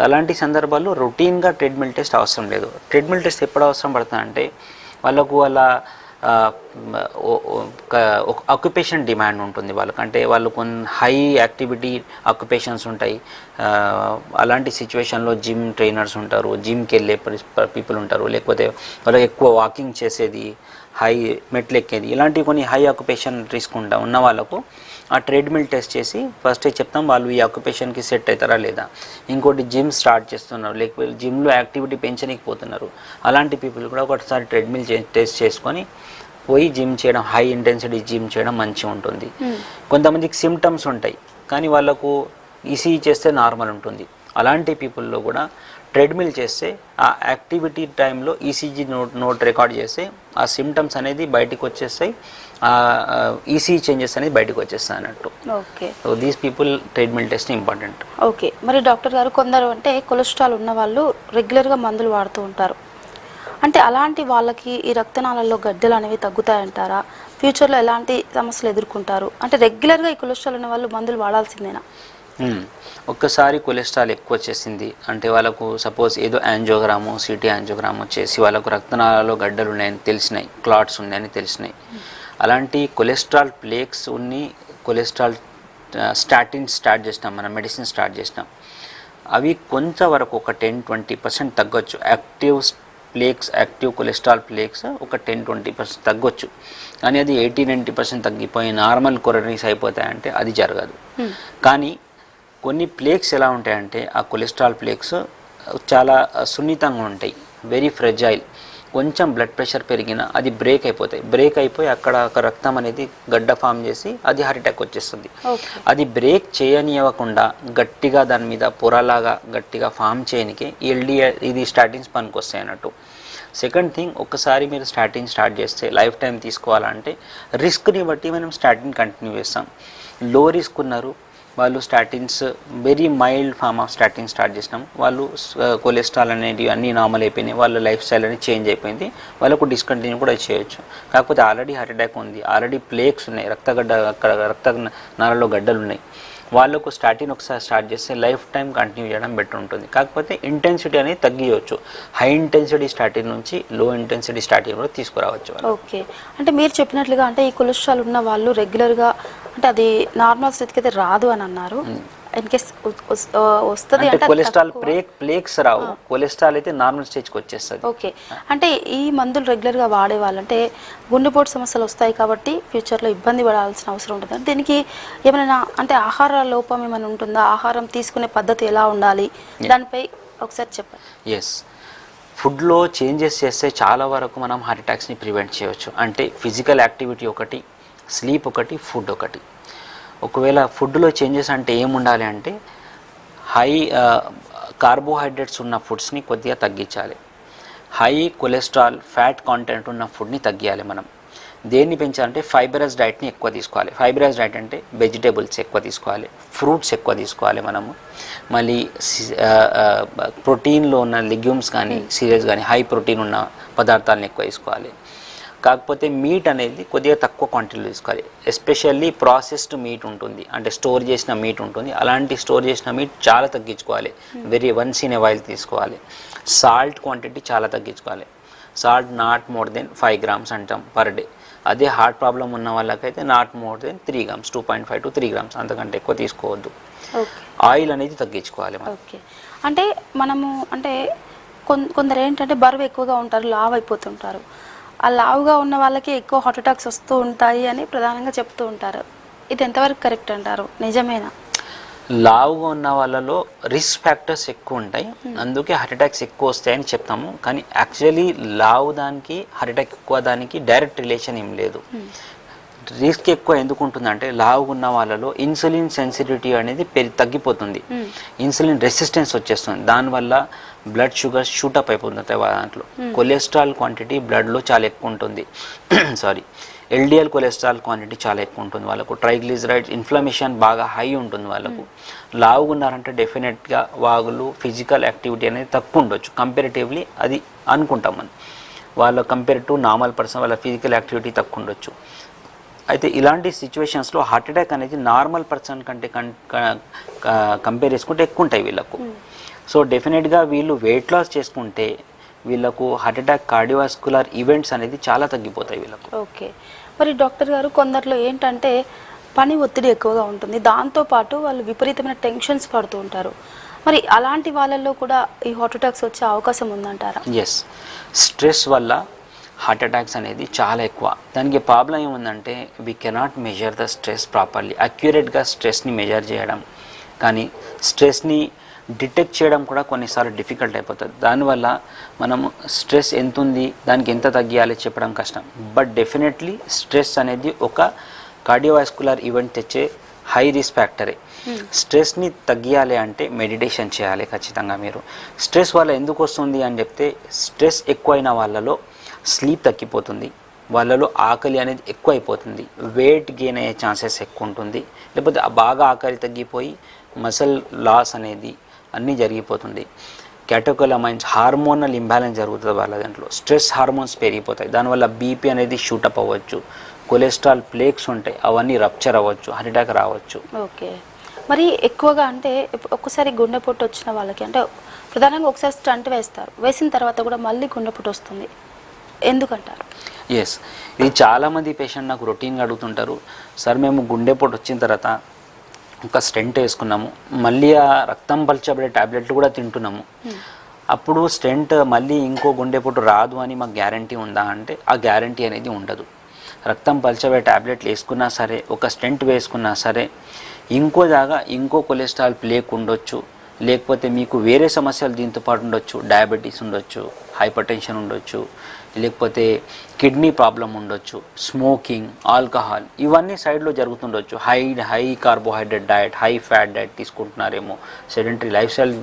అలాంటి సందర్భాల్లో రొటీన్గా ట్రెడ్మిల్ టెస్ట్ అవసరం లేదు. ట్రెడ్మిల్ టెస్ట్ ఎప్పుడు అవసరం పడుతుందంటే వాళ్ళకు వాళ్ళ ఆక్యుపేషన్ డిమాండ్ ఉంటుంది వాళ్ళకి. అంటే వాళ్ళు కొన్ని హై యాక్టివిటీ ఆక్యుపేషన్స్ ఉంటాయి. అలాంటి సిచ్యువేషన్లో జిమ్ ట్రైనర్స్ ఉంటారు, జిమ్కి వెళ్ళే పీపుల్ ఉంటారు, లేకపోతే వాళ్ళకి ఎక్కువ వాకింగ్ చేసేది, హై మెట్లు ఎక్కేది, ఇలాంటి కొన్ని హై ఆక్యుపేషన్ రిస్క్ ఉన్న వాళ్ళకు ఆ ట్రెడ్మిల్ టెస్ట్ చేసి ఫస్ట్ చెప్తాం వాళ్ళు ఈ ఆక్యుపేషన్కి సెట్ అవుతారా లేదా. ఇంకోటి జిమ్ స్టార్ట్ చేస్తున్నారు, లేకపోతే జిమ్లో యాక్టివిటీ పెంచలేకపోతున్నారు, అలాంటి పీపుల్ కూడా ఒకసారి ట్రెడ్మిల్ టెస్ట్ చేసుకొని పోయి జిమ్ చేయడం, హై ఇంటెన్సిటీ జిమ్ చేయడం మంచిగా ఉంటుంది. కొంతమందికి సిమ్టమ్స్ ఉంటాయి కానీ వాళ్ళకు ఈసీజీ చేస్తే నార్మల్ ఉంటుంది. అలాంటి పీపుల్లో కూడా ట్రెడ్మిల్ చేస్తే ఆ యాక్టివిటీ టైంలో ఈసీజీ నోట్ రికార్డ్ చేస్తే ఆ సిమ్టమ్స్ అనేది బయటకు వచ్చేస్తాయి, ఈసీజీ చేంజెస్ అనేది బయటకు వచ్చేస్తాయి అన్నట్టు. Okay, so these people treadmill test important. Okay, మరి డాక్టర్ గారు కొందరు అంటే కొలెస్ట్రాల్ ఉన్న వాళ్ళు రెగ్యులర్గా మందులు వాడుతూ ఉంటారు. అంటే అలాంటి వాళ్ళకి ఈ రక్తనాళాల్లో గడ్డలు అనేవి తగ్గుతాయంటారా? ఫ్యూచర్లో ఎలాంటి సమస్యలు ఎదుర్కొంటారు? అంటే రెగ్యులర్గా ఈ కొలెస్ట్రాల్ ఉన్న వాళ్ళు మందులు వాడాల్సిందేనా? ఒక్కసారి కొలెస్ట్రాల్ ఎక్కువ వచ్చేసింది అంటే వాళ్ళకు సపోజ్ ఏదో యాంజియోగ్రాము సిటీ యాంజియోగ్రాము చేసి వాళ్ళకు రక్తనాళాల్లో గడ్డలు ఉన్నాయని తెలిసినాయి, క్లాట్స్ ఉన్నాయని తెలిసినాయి. అలాంటి cholesterol plaques cholesterol statin start చేసినాం, మనం మెడిసిన్ స్టార్ట్ చేసినాం, అవి కొంతవరకు ఒక 10-20% తగ్గొచ్చు. యాక్టివ్ కొలెస్ట్రాల్ ప్లేక్స్ ఒక 10-20% తగ్గొచ్చు. కానీ అది 80-90% తగ్గిపోయి నార్మల్ కొరనీస్ అయిపోతాయంటే అది జరగదు. కానీ కొన్ని ప్లేక్స్ ఎలా ఉంటాయంటే ఆ కొలెస్ట్రాల్ ప్లేక్స్ చాలా సున్నితంగా ఉంటాయి, వెరీ ఫ్రెజైల్. కొంచెం బ్లడ్ ప్రెషర్ పెరిగినా అది బ్రేక్ అయిపోయి అక్కడ రక్తం అనేది గడ్డ ఫామ్ చేసి అది హార్ట్ అటాక్ వచ్చేస్తుంది. అది బ్రేక్ చేయనివ్వకుండా గట్టిగా దాని మీద పొరలాగా గట్టిగా ఫామ్ చేయడానికి ఇది స్టాటిన్స్ పనికి వస్తాయి అన్నట్టు. సెకండ్ థింగ్, ఒక్కసారి మీరు స్టాటిన్ స్టార్ట్ చేస్తే లైఫ్ టైం తీసుకోవాలంటే రిస్క్ని బట్టి మనం స్టాటిన్ కంటిన్యూ చేస్తాం. లో రిస్క్ ఉన్నారు వాళ్ళు statins very mild form of statin start చేసినాం, వాళ్ళు కొలెస్ట్రాల్ అనేది అన్నీ నార్మల్ అయిపోయినాయి, వాళ్ళ లైఫ్ స్టైల్ అనేది చేంజ్ అయిపోయింది, వాళ్ళకు డిస్కంటిన్యూ కూడా చేయొచ్చు. కాకపోతే ఆల్రెడీ హార్ట్ అటాక్ ఉంది, ఆల్రెడీ ప్లేక్స్ ఉన్నాయి, రక్త నాళాల్లో గడ్డలు ఉన్నాయి, వాళ్ళకు స్టాటిన్ ఒకసారి స్టార్ట్ చేస్తే లైఫ్ టైం కంటిన్యూ చేయడం బెటర్ ఉంటుంది. కాకపోతే ఇంటెన్సిటీ అనేది తగ్గియవచ్చు. హై ఇంటెన్సిటీ స్టాటిన్ నుంచి లో ఇంటెన్సిటీ స్టాటిన్ కూడా తీసుకురావచ్చు. ఓకే, అంటే మీరు చెప్పినట్లుగా అంటే ఈ కొలెస్ట్రాల్ ఉన్న వాళ్ళు రెగ్యులర్గా అంటే అది నార్మల్ స్థితికి అయితే రాదు అని అన్నారు. ఇన్ కేస్ వస్తుంది అంటే కొలెస్ట్రాల్ ప్లేక్స్ రావు, కొలెస్ట్రాల్ అయితే నార్మల్ స్టేజ్కి వచ్చేస్తుంది. ఓకే, అంటే ఈ మందులు రెగ్యులర్గా వాడే వాళ్ళంటే గుండెపోటు సమస్యలు వస్తాయి కాబట్టి ఫ్యూచర్లో ఇబ్బంది పడాల్సిన అవసరం ఉంటుంది. దీనికి ఏమైనా అంటే ఆహార లోపం ఏమైనా ఉంటుందా, ఆహారం తీసుకునే పద్ధతి ఎలా ఉండాలి, దానిపై ఒకసారి చెప్పండి. ఎస్, ఫుడ్లో చేంజెస్ చేస్తే చాలా వరకు మనం హార్ట్ అటాక్స్ని ప్రివెంట్ చేయవచ్చు. అంటే ఫిజికల్ యాక్టివిటీ ఒకటి, స్లీప్ ఒకటి, ఫుడ్ ఒకటి. ఒకవేళ ఫుడ్లో చేంజెస్ అంటే ఏముండాలి అంటే హై కార్బోహైడ్రేట్స్ ఉన్న ఫుడ్స్ని కొద్దిగా తగ్గించాలి, హై కొలెస్ట్రాల్ ఫ్యాట్ కాంటెంట్ ఉన్న ఫుడ్ని తగ్గియాలి. మనం దేన్ని పెంచాలంటే ఫైబరస్ డైట్ని ఎక్కువ తీసుకోవాలి. ఫైబరస్ డైట్ అంటే వెజిటేబుల్స్ ఎక్కువ తీసుకోవాలి, ఫ్రూట్స్ ఎక్కువ తీసుకోవాలి మనము. మళ్ళీ ప్రోటీన్లో ఉన్న లెగ్యూమ్స్ కానీ సీరియల్స్ కానీ హై ప్రోటీన్ ఉన్న పదార్థాలను ఎక్కువ తీసుకోవాలి. కాకపోతే మీట్ అనేది కొద్దిగా తక్కువ క్వాంటిటీలో తీసుకోవాలి. ఎస్పెషల్లీ ప్రాసెస్డ్ మీట్ ఉంటుంది, అంటే స్టోర్ చేసిన మీట్ ఉంటుంది, అలాంటి స్టోర్ చేసిన మీట్ చాలా తగ్గించుకోవాలి. వన్స్ ఇన్ ఏ వైల్ తీసుకోవాలి. సాల్ట్ క్వాంటిటీ చాలా తగ్గించుకోవాలి. Salt not more than 5 grams అంటాం పర్ డే. అదే హార్ట్ ప్రాబ్లం ఉన్న వాళ్ళకైతే not more than 3 grams, 2.5 to 3 grams, అంతకంటే ఎక్కువ తీసుకోవద్దు. ఆయిల్ అనేది తగ్గించుకోవాలి. ఓకే, అంటే మనము అంటే కొందరు ఏంటంటే బరువు ఎక్కువగా ఉంటారు, లావు అయిపోతుంటారు. ఆ లావుగా ఉన్న వాళ్ళకి ఎక్కువ హార్ట్ అటాక్స్ వస్తూ ఉంటాయి అని ప్రధానంగా చెప్తూ ఉంటారు. ఇది ఎంతవరకు కరెక్ట్ అంటారు, నిజమేనా? లావుగా ఉన్న వాళ్ళలో రిస్క్ ఫ్యాక్టర్స్ ఎక్కువ ఉంటాయి, అందుకే హార్ట్ అటాక్స్ ఎక్కువ వస్తాయని చెప్తాము. కానీ యాక్చువల్లీ లావు దానికి హార్ట్ అటాక్ ఎక్కువ దానికి డైరెక్ట్ రిలేషన్ ఏం లేదు. రిస్క్ ఎక్కువ ఎందుకు ఉంటుందంటే లావుగా ఉన్న వాళ్ళలో ఇన్సులిన్ సెన్సిటివిటీ అనేది తగ్గిపోతుంది, ఇన్సులిన్ రెసిస్టెన్స్ వచ్చేస్తుంది. దానివల్ల బ్లడ్ షుగర్ షూటప్ అయిపోతుంది దాంట్లో. కొలెస్ట్రాల్ క్వాంటిటీ బ్లడ్లో చాలా ఎక్కువ ఉంటుంది, ఎల్డిఎల్ కొలెస్ట్రాల్ క్వాంటిటీ చాలా ఎక్కువ ఉంటుంది వాళ్ళకు. ట్రైగ్లిజరైడ్స్ ఇన్ఫ్లమేషన్ బాగా హై ఉంటుంది వాళ్ళకు. లావుగా ఉన్నారంటే డెఫినెట్గా వాళ్ళు ఫిజికల్ యాక్టివిటీ అనేది తక్కువ ఉండొచ్చు కంపారిటివ్లీ, అది అనుకుంటాం మనం. వాళ్ళ కంపేర్ టు నార్మల్ పర్సన్ వాళ్ళ ఫిజికల్ యాక్టివిటీ తక్కువ ఉండొచ్చు. అయితే ఇలాంటి సిచ్యువేషన్స్లో హార్ట్ అటాక్ అనేది నార్మల్ పర్సన్ కంటే కంపేర్ చేసుకుంటే ఎక్కువ ఉంటాయి వీళ్ళకు. సో డెఫినెట్గా వీళ్ళు వెయిట్ లాస్ చేసుకుంటే వీళ్ళకు హార్ట్ అటాక్ కార్డియోవాస్కులర్ ఈవెంట్స్ అనేది చాలా తగ్గిపోతాయి వీళ్ళకు. ఓకే, మరి డాక్టర్ గారు కొందరిలో ఏంటంటే పని ఒత్తిడి ఎక్కువగా ఉంటుంది, దాంతోపాటు వాళ్ళు విపరీతమైన టెన్షన్స్ పడుతూ ఉంటారు. మరి అలాంటి వాళ్ళల్లో కూడా ఈ హార్ట్ అటాక్స్ వచ్చే అవకాశం ఉందంటారా? ఎస్, స్ట్రెస్ వల్ల హార్ట్ అటాక్స్ అనేది చాలా ఎక్కువ. దానికి ప్రాబ్లం ఏముందంటే we cannot measure the stress properly. అక్యురేట్గా స్ట్రెస్ని మెజర్ చేయడం కానీ స్ట్రెస్ని డిటెక్ట్ చేయడం కూడా కొన్నిసార్లు డిఫికల్ట్ అయిపోతుంది. దానివల్ల మనము స్ట్రెస్ ఎంత ఉంది, దానికి ఎంత తగ్గియాలి చెప్పడం కష్టం. బట్ డెఫినెట్లీ స్ట్రెస్ అనేది ఒక కార్డియోవాస్కులర్ ఈవెంట్ తెచ్చే హై రిస్క్ ఫ్యాక్టరే. స్ట్రెస్ని తగ్గియాలి అంటే మెడిటేషన్ చేయాలి ఖచ్చితంగా. మీరు స్ట్రెస్ వల్ల ఎందుకు వస్తుంది అని చెప్తే, స్ట్రెస్ ఎక్కువైన వాళ్ళలో స్లీప్ తగ్గిపోతుంది, వాళ్ళలో ఆకలి అనేది ఎక్కువ అయిపోతుంది, వెయిట్ గెయిన్ అయ్యే ఛాన్సెస్ ఎక్కువ ఉంటుంది, లేకపోతే బాగా ఆకలి తగ్గిపోయి మసిల్ లాస్ అనేది అన్నీ జరిగిపోతుంది. క్యాటోకోలమైన్స్ హార్మోనల్ ఇంబ్యాలెన్స్ జరుగుతుంది వాళ్ళ దాంట్లో. స్ట్రెస్ హార్మోన్స్ పెరిగిపోతాయి, దానివల్ల బీపీ అనేది షూటప్ అవ్వచ్చు, కొలెస్ట్రాల్ ప్లేక్స్ ఉంటాయి అవన్నీ రప్చర్ అవ్వచ్చు, హార్ట్ అటాక్ రావచ్చు. ఓకే, మరి ఎక్కువగా అంటే ఒక్కసారి గుండెపోటు వచ్చిన వాళ్ళకి అంటే ప్రధానంగా ఒకసారి స్టంట్ వేస్తారు, వేసిన తర్వాత కూడా మళ్ళీ గుండెపోటు వస్తుంది, ఎందుకంటారు? ఎస్, ఇది చాలామంది పేషెంట్ నాకు రొటీన్గా అడుగుతుంటారు, సార్ మేము గుండెపోటు వచ్చిన తర్వాత ఒక స్టెంట్ వేసుకున్నాము, మళ్ళీ ఆ రక్తం పల్చబడే ట్యాబ్లెట్లు కూడా తింటున్నాము. అప్పుడు స్టెంట్ మళ్ళీ ఇంకో గుండెపోటు రాదు అని మాకు గ్యారంటీ ఉందా అంటే ఆ గ్యారంటీ అనేది ఉండదు. రక్తం పల్చబడే ట్యాబ్లెట్లు వేసుకున్నా సరే, ఒక స్టెంట్ వేసుకున్నా సరే, ఇంకో కొలెస్ట్రాల్ ప్లేక్ ఉండొచ్చు, లేకపోతే మీకు వేరే సమస్యలు దీంతో పాటు ఉండొచ్చు. డయాబెటీస్ ఉండొచ్చు, హైపర్ టెన్షన్ ఉండొచ్చు, లేకపోతే కిడ్నీ ప్రాబ్లం ఉండొచ్చు, స్మోకింగ్, ఆల్కహాల్, ఇవన్నీ సైడ్లో జరుగుతుండొచ్చు. High carbohydrate diet, high fat diet తీసుకుంటున్నారేమో, సెడెంటరీ లైఫ్ స్టైల్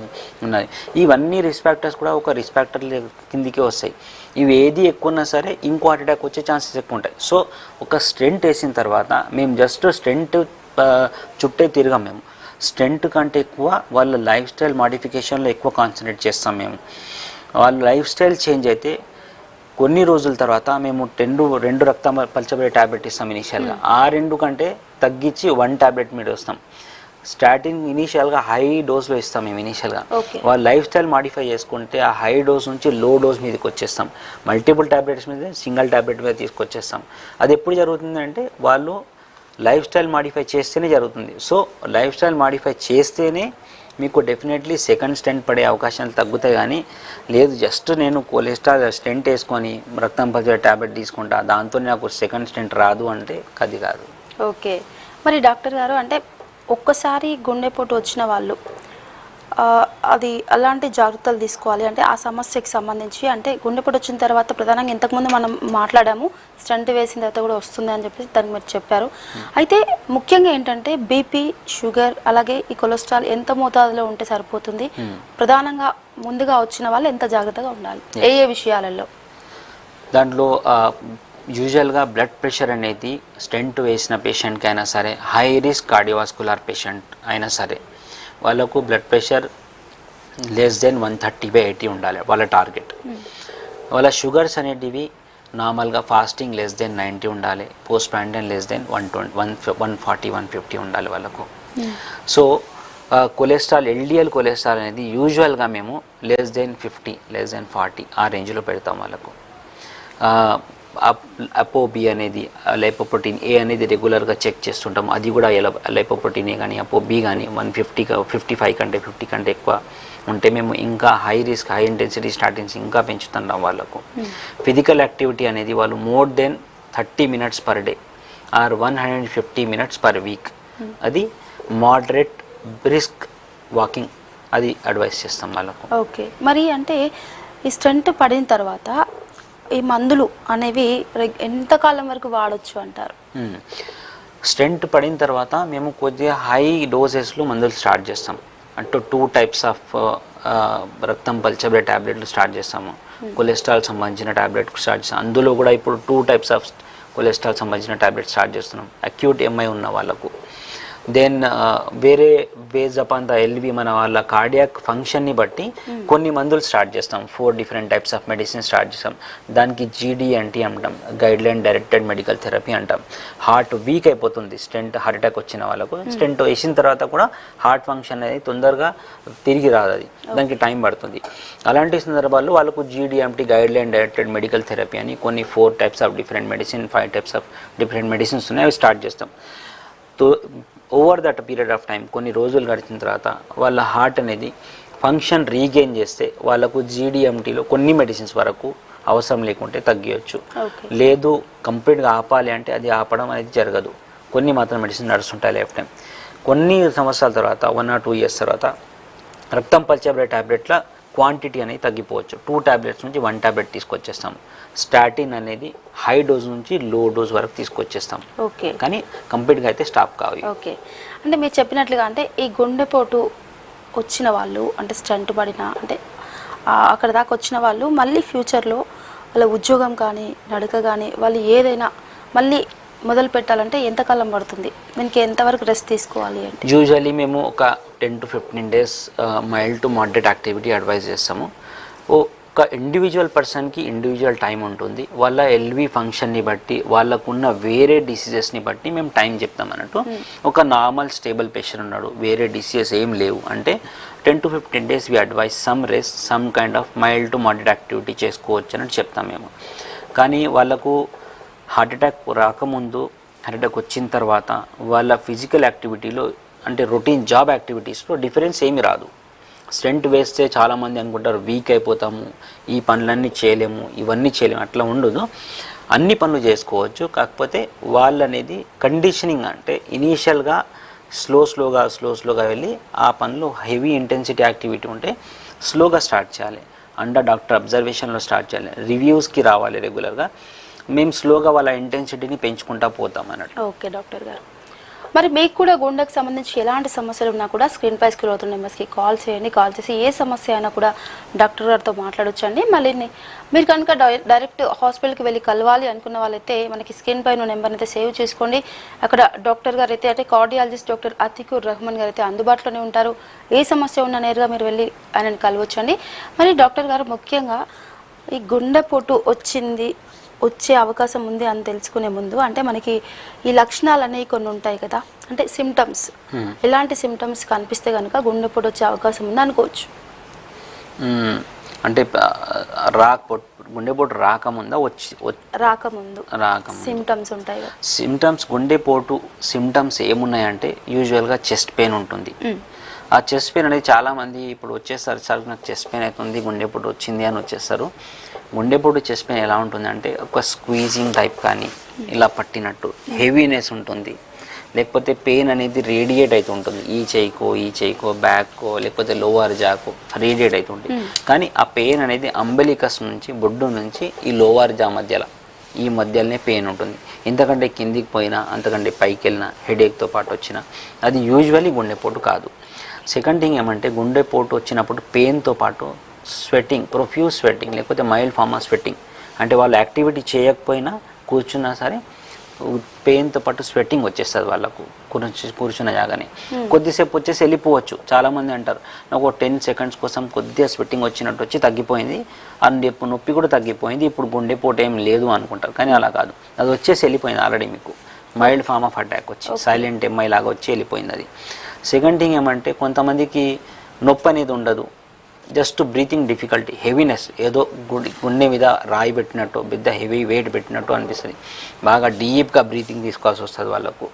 ఉన్నది. ఇవన్నీ రిస్క్ ఫ్యాక్టర్స్ కూడా ఒక రిస్క్ ఫ్యాక్టర్ కిందికే వస్తాయి. ఇవి ఏది ఎక్కువ ఉన్నా సరే ఇంకో హార్ట్ అటాక్ వచ్చే ఛాన్సెస్ ఎక్కువ ఉంటాయి. సో ఒక స్టెంట్ వేసిన తర్వాత మేము జస్ట్ స్టెంట్ చుట్టే తిరగం. మేము స్టెంట్ కంటే ఎక్కువ వాళ్ళ లైఫ్ స్టైల్ మాడిఫికేషన్లో ఎక్కువ కాన్సన్ట్రేట్ చేస్తాం. మేము వాళ్ళ లైఫ్ స్టైల్ చేంజ్ అయితే కొన్ని రోజుల తర్వాత మేము రెండు రక్తం పల్చబడే ట్యాబ్లెట్ ఇస్తాం ఇనీషియల్గా. ఆ 2 కంటే తగ్గించి 1 ట్యాబ్లెట్ మీద వస్తాం. స్టార్టింగ్ ఇనీషియల్గా హై డోస్లో ఇస్తాం మేము ఇనీషియల్గా. వాళ్ళ లైఫ్ స్టైల్ మాడిఫై చేసుకుంటే ఆ హై డోస్ నుంచి లో డోస్ మీదకి వచ్చేస్తాం. మల్టిపుల్ ట్యాబ్లెట్స్ మీద సింగిల్ ట్యాబ్లెట్ మీద తీసుకొచ్చేస్తాం. అది ఎప్పుడు జరుగుతుంది అంటే వాళ్ళు లైఫ్ స్టైల్ మాడిఫై చేస్తేనే జరుగుతుంది. సో లైఫ్ స్టైల్ మాడిఫై చేస్తేనే మీకు డెఫినెట్లీ సెకండ్ స్టెంట్ పడే అవకాశాలు తగ్గుతాయి. కానీ లేదు జస్ట్ నేను కొలెస్ట్రాల్ స్టెంట్ వేసుకొని రక్తం పల్చే ట్యాబ్లెట్ తీసుకుంటా దాంతో నాకు సెకండ్ స్టెంట్ రాదు అంటే అది కాదు. ఓకే, మరి డాక్టర్ గారు అంటే ఒక్కసారి గుండెపోటు వచ్చిన వాళ్ళు అది అలాంటి జాగ్రత్తలు తీసుకోవాలి అంటే ఆ సమస్యకి సంబంధించి అంటే గుండెపోటు వచ్చిన తర్వాత ప్రధానంగా ఇంతకుముందు మనం మాట్లాడాము స్టంట్ వేసిన తర్వాత కూడా వస్తుంది అని చెప్పేసి దానికి మీరు చెప్పారు. అయితే ముఖ్యంగా ఏంటంటే బీపీ, షుగర్, అలాగే ఈ కొలెస్ట్రాల్ ఎంత మోతాదులో ఉంటే సరిపోతుంది? ప్రధానంగా ముందుగా వచ్చిన వాళ్ళు ఎంత జాగ్రత్తగా ఉండాలి ఏ విషయాలలో? దాంట్లో యూజువల్గా బ్లడ్ ప్రెషర్ అనేది స్టెంట్ వేసిన పేషెంట్కి అయినా సరే, హై రిస్క్ కార్డియోవాస్కులర్ పేషెంట్ అయినా సరే, వాళ్ళకు బ్లడ్ ప్రెషర్ లెస్ దెన్ 130/80 ఉండాలి వాళ్ళ టార్గెట్. వాళ్ళ షుగర్స్ అనేటివి నార్మల్గా ఫాస్టింగ్ లెస్ దెన్ 90 ఉండాలి, పోస్ట్ ప్రాండియన్ లెస్ దెన్ 140-150 ఉండాలి వాళ్ళకు. సో కొలెస్ట్రాల్, ఎల్డిఎల్ కొలెస్ట్రాల్ అనేది యూజువల్గా మేము లెస్ దెన్ 50, లెస్ దెన్ 40 ఆ రేంజ్లో పెడతాం వాళ్ళకు. అపోబి అనేది లైపోప్రోటీన్ ఏ అనేది రెగ్యులర్గా చెక్ చేస్తుంటాం. అది కూడా లైపోప్రోటీన్ ఏ కానీ అపోబి కానీ 155 కంటే 50 కంటే ఎక్కువ ఉంటే మేము ఇంకా high risk, high intensity statins ఇంకా పెంచుతున్నాం వాళ్ళకు. ఫిజికల్ యాక్టివిటీ అనేది వాళ్ళు more than 30 minutes per day or 150 minutes per week, అది మోడరేట్ బ్రిస్క్ వాకింగ్ అది అడ్వైస్ చేస్తాం వాళ్ళకు. ఓకే, మరి అంటే ఈ స్టంట్ పడిన తర్వాత ఈ మందులు అనేవి ఎంతకాలం వరకు వాడచ్చు అంటారు? స్టెంట్ పడిన తర్వాత మేము కొద్దిగా హై డోసెస్లో మందులు స్టార్ట్ చేస్తాం. అంటే 2 types ఆఫ్ రక్తం పల్చబడే ట్యాబ్లెట్లు స్టార్ట్ చేస్తాము. కొలెస్ట్రాల్ సంబంధించిన ట్యాబ్లెట్ స్టార్ట్ చేస్తాం. అందులో కూడా ఇప్పుడు 2 types ఆఫ్ కొలెస్ట్రాల్ సంబంధించిన ట్యాబ్లెట్ స్టార్ట్ చేస్తున్నాం అక్యూట్ ఎంఐ ఉన్న వాళ్ళకు. దెన్ వేరే బేస్డ్ అపాన్ ద ఎల్వి మన వాళ్ళ కార్డియాక్ ఫంక్షన్ని బట్టి కొన్ని మందులు స్టార్ట్ చేస్తాం. 4 different types of medicine start చేస్తాం. దానికి GDNT అంటాం, గైడ్లైన్ డైరెక్టెడ్ మెడికల్ థెరపీ అంటాం. హార్ట్ వీక్ అయిపోతుంది స్టెంట్ హార్ట్ అటాక్ వచ్చిన వాళ్ళకు. స్టెంట్ వేసిన తర్వాత కూడా హార్ట్ ఫంక్షన్ అనేది తొందరగా తిరిగి రాదు, అది దానికి టైం పడుతుంది. అలాంటి సందర్భాల్లో వాళ్ళకు GDMT guideline directed medical therapy అని కొన్ని 4 types of different medicine, 5 types of different medicines ఉన్నాయి, అవి స్టార్ట్ చేస్తాం. Over that period of time కొన్ని రోజులు గడిచిన తర్వాత వాళ్ళ హార్ట్ అనేది ఫంక్షన్ రీగెయిన్ చేస్తే వాళ్ళకు GDMTలో కొన్ని మెడిసిన్స్ వరకు అవసరం లేకుంటే తగ్గియచ్చు. లేదు కంప్లీట్గా ఆపాలి అంటే అది ఆపడం అనేది జరగదు. కొన్ని మాత్రం మెడిసిన్ నడుస్తుంటాయి లైఫ్ టైం. కొన్ని సంవత్సరాల తర్వాత 1 or 2 years తర్వాత రక్తం పల్చబడే ట్యాబ్లెట్ల క్వాంటిటీ అనేది తగ్గిపోవచ్చు. 2 tablets నుంచి 1 tablet తీసుకొచ్చేస్తాం. స్టాటిన్ అనేది హై డోస్ నుంచి లో డోస్ వరకు తీసుకొచ్చేస్తాం. ఓకే, కానీ కంప్లీట్గా అయితే స్టాప్ కావాలి. ఓకే, అంటే మీరు చెప్పినట్లుగా అంటే ఈ గుండెపోటు వచ్చిన వాళ్ళు అంటే స్టంట్ పడిన అంటే అక్కడ దాకా వచ్చిన వాళ్ళు మళ్ళీ ఫ్యూచర్లో వాళ్ళ ఉద్యోగం కానీ నడక కానీ వాళ్ళు ఏదైనా మళ్ళీ మొదలు పెట్టాలంటే ఎంతకాలం పడుతుంది? దీనికి ఎంతవరకు రెస్ట్ తీసుకోవాలి అంటే? యూజువల్లీ మేము ఒక 10 to 15 days mild to moderate activity advise చేస్తాము. ఒక ఇండివిజువల్ పర్సన్కి ఇండివిజువల్ టైం ఉంటుంది. వాళ్ళ ఎల్వి ఫంక్షన్ని బట్టి, వాళ్ళకున్న వేరే డిసీజెస్ని బట్టి మేము టైం చెప్తాం అన్నట్టు. ఒక నార్మల్ స్టేబుల్ పేషెంట్ ఉన్నాడు, వేరే డిసీజెస్ ఏం లేవు అంటే 10 to 15 days we advise some rest, some kind of mild to moderate activity చేసుకోవచ్చు అన్నట్టు చెప్తాం మేము. కానీ వాళ్ళకు హార్ట్ అటాక్ రాకముందు, హార్ట్ అటాక్ వచ్చిన తర్వాత వాళ్ళ ఫిజికల్ యాక్టివిటీలో అంటే రొటీన్ జాబ్ యాక్టివిటీస్లో డిఫరెన్స్ ఏమి రాదు. స్టెంట్ వేస్తే చాలామంది అనుకుంటారు వీక్ అయిపోతాము, ఈ పనులన్నీ చేయలేము, ఇవన్నీ చేయలేము, అట్లా ఉండదు. అన్ని పనులు చేసుకోవచ్చు. కాకపోతే వాళ్ళు అనేది కండిషనింగ్ అంటే ఇనీషియల్గా స్లోగా వెళ్ళి ఆ పనులు హెవీ ఇంటెన్సిటీ యాక్టివిటీ ఉంటే స్లోగా స్టార్ట్ చేయాలి, అండర్ డాక్టర్ అబ్జర్వేషన్లో స్టార్ట్ చేయాలి, రివ్యూస్కి రావాలి రెగ్యులర్గా. మేము స్లోగా వాళ్ళ ఇంటెన్సిటీని పెంచుకుంటా పోతాం అన్నట్టు. ఓకే డాక్టర్ గారు, మరి మీకు కూడా గుండెకు సంబంధించి ఎలాంటి సమస్యలు ఉన్నా కూడా స్క్రీన్ పై స్క్రోల్ అవుతున్న నెంబర్స్కి కాల్ చేయండి. కాల్ చేసి ఏ సమస్య అయినా కూడా డాక్టర్ గారితో మాట్లాడొచ్చండి. మళ్ళీ మీరు కనుక డైరెక్ట్ హాస్పిటల్కి వెళ్ళి కలవాలి అనుకున్న వాళ్ళైతే మనకి స్క్రీన్ పైన నెంబర్ని అయితే సేవ్ చేసుకోండి. అక్కడ డాక్టర్ గారు అయితే అంటే కార్డియాలజిస్ట్ డాక్టర్ అతికుర్ రహమాన్ గారు అయితే అందుబాటులోనే ఉంటారు. ఏ సమస్య ఉన్నా నేరుగా మీరు వెళ్ళి ఆయనని కలవచ్చండి. మరి డాక్టర్ గారు ముఖ్యంగా ఈ గుండెపోటు వచ్చే అవకాశం ఉంది అని తెలుసుకునే ముందు అంటే మనకి ఈ లక్షణాలు అనేవి కొన్ని ఉంటాయి కదా, అంటే సిమ్టమ్స్, ఎలాంటి సిమ్టమ్స్ కనిపిస్తే కనుక గుండెపోటు వచ్చే అవకాశం ఉంది అనుకోవచ్చు? అంటే గుండెపోటు రాకముందా రాకముందు సిమ్టమ్స్ ఉంటాయి కదా. సిమ్టమ్స్ గుండెపోటు సిమ్టమ్స్ ఏమున్నాయంటే యూజువల్గా చెస్ట్ పెయిన్ ఉంటుంది. ఆ చెస్ట్ పెయిన్ అనేది చాలామంది ఇప్పుడు వచ్చేస్తారు, సార్ నాకు చెస్ట్ పెయిన్ అవుతుంది, గుండెపోటు వచ్చింది అని వచ్చేస్తారు. గుండెపోటు చెస్ట్ పెయిన్ ఎలా ఉంటుందంటే ఒక స్క్వీజింగ్ టైప్ కానీ ఇలా పట్టినట్టు హెవీనెస్ ఉంటుంది, లేకపోతే పెయిన్ అనేది రేడియేట్ అవుతూ ఉంటుంది. ఈ చేయికో బ్యాక్కో లేకపోతే లోవర్ జాకో రేడియేట్ అవుతుంటుంది. కానీ ఆ పెయిన్ అనేది అంబెలికస్ నుంచి బొడ్డు నుంచి ఈ లోవర్ జా ఈ మధ్యలోనే పెయిన్ ఉంటుంది. ఇంతకంటే కిందికి పోయినా అంతకంటే పైకి వెళ్ళినా హెడేక్తో పాటు వచ్చినా అది యూజువల్లీ గుండెపోటు కాదు. సెకండ్ థింగ్ ఏమంటే గుండెపోటు వచ్చినప్పుడు పెయిన్తో పాటు స్వెట్టింగ్, ప్రొఫ్యూజ్ స్వెట్టింగ్ లేకపోతే మైల్డ్ ఫార్మ్ ఆఫ్ స్వెట్టింగ్, అంటే వాళ్ళు యాక్టివిటీ చేయకపోయినా కూర్చున్నా సరే పెయిన్తో పాటు స్వెట్టింగ్ వచ్చేస్తుంది వాళ్ళకు కూర్చున్న జాగానే. కొద్దిసేపు వచ్చేసి వెళ్ళిపోవచ్చు. చాలామంది అంటారు నాకు 10 seconds కోసం కొద్దిగా స్వెట్టింగ్ వచ్చినట్టు వచ్చి తగ్గిపోయింది, అండ్ నొప్పి కూడా తగ్గిపోయింది, ఇప్పుడు గుండెపోటు ఏం లేదు అనుకుంటారు. కానీ అలా కాదు, అది వచ్చేసి వెళ్ళిపోయింది ఆల్రెడీ. మీకు మైల్డ్ ఫార్మ్ ఆఫ్ అటాక్ వచ్చి సైలెంట్ ఎంఐ లాగా వచ్చి వెళ్ళిపోయింది అది. సెకండ్ థింగ్ ఏమంటే కొంతమందికి నొప్పి అనేది ఉండదు, జస్ట్ బ్రీతింగ్ డిఫికల్టీ, హెవీనెస్, ఏదో గుండె మీద రాయి పెట్టినట్టు పెద్ద హెవీ వెయిట్ పెట్టినట్టు అనిపిస్తుంది, బాగా డీప్గా బ్రీతింగ్ తీసుకోవాల్సి వస్తుంది వాళ్ళకు.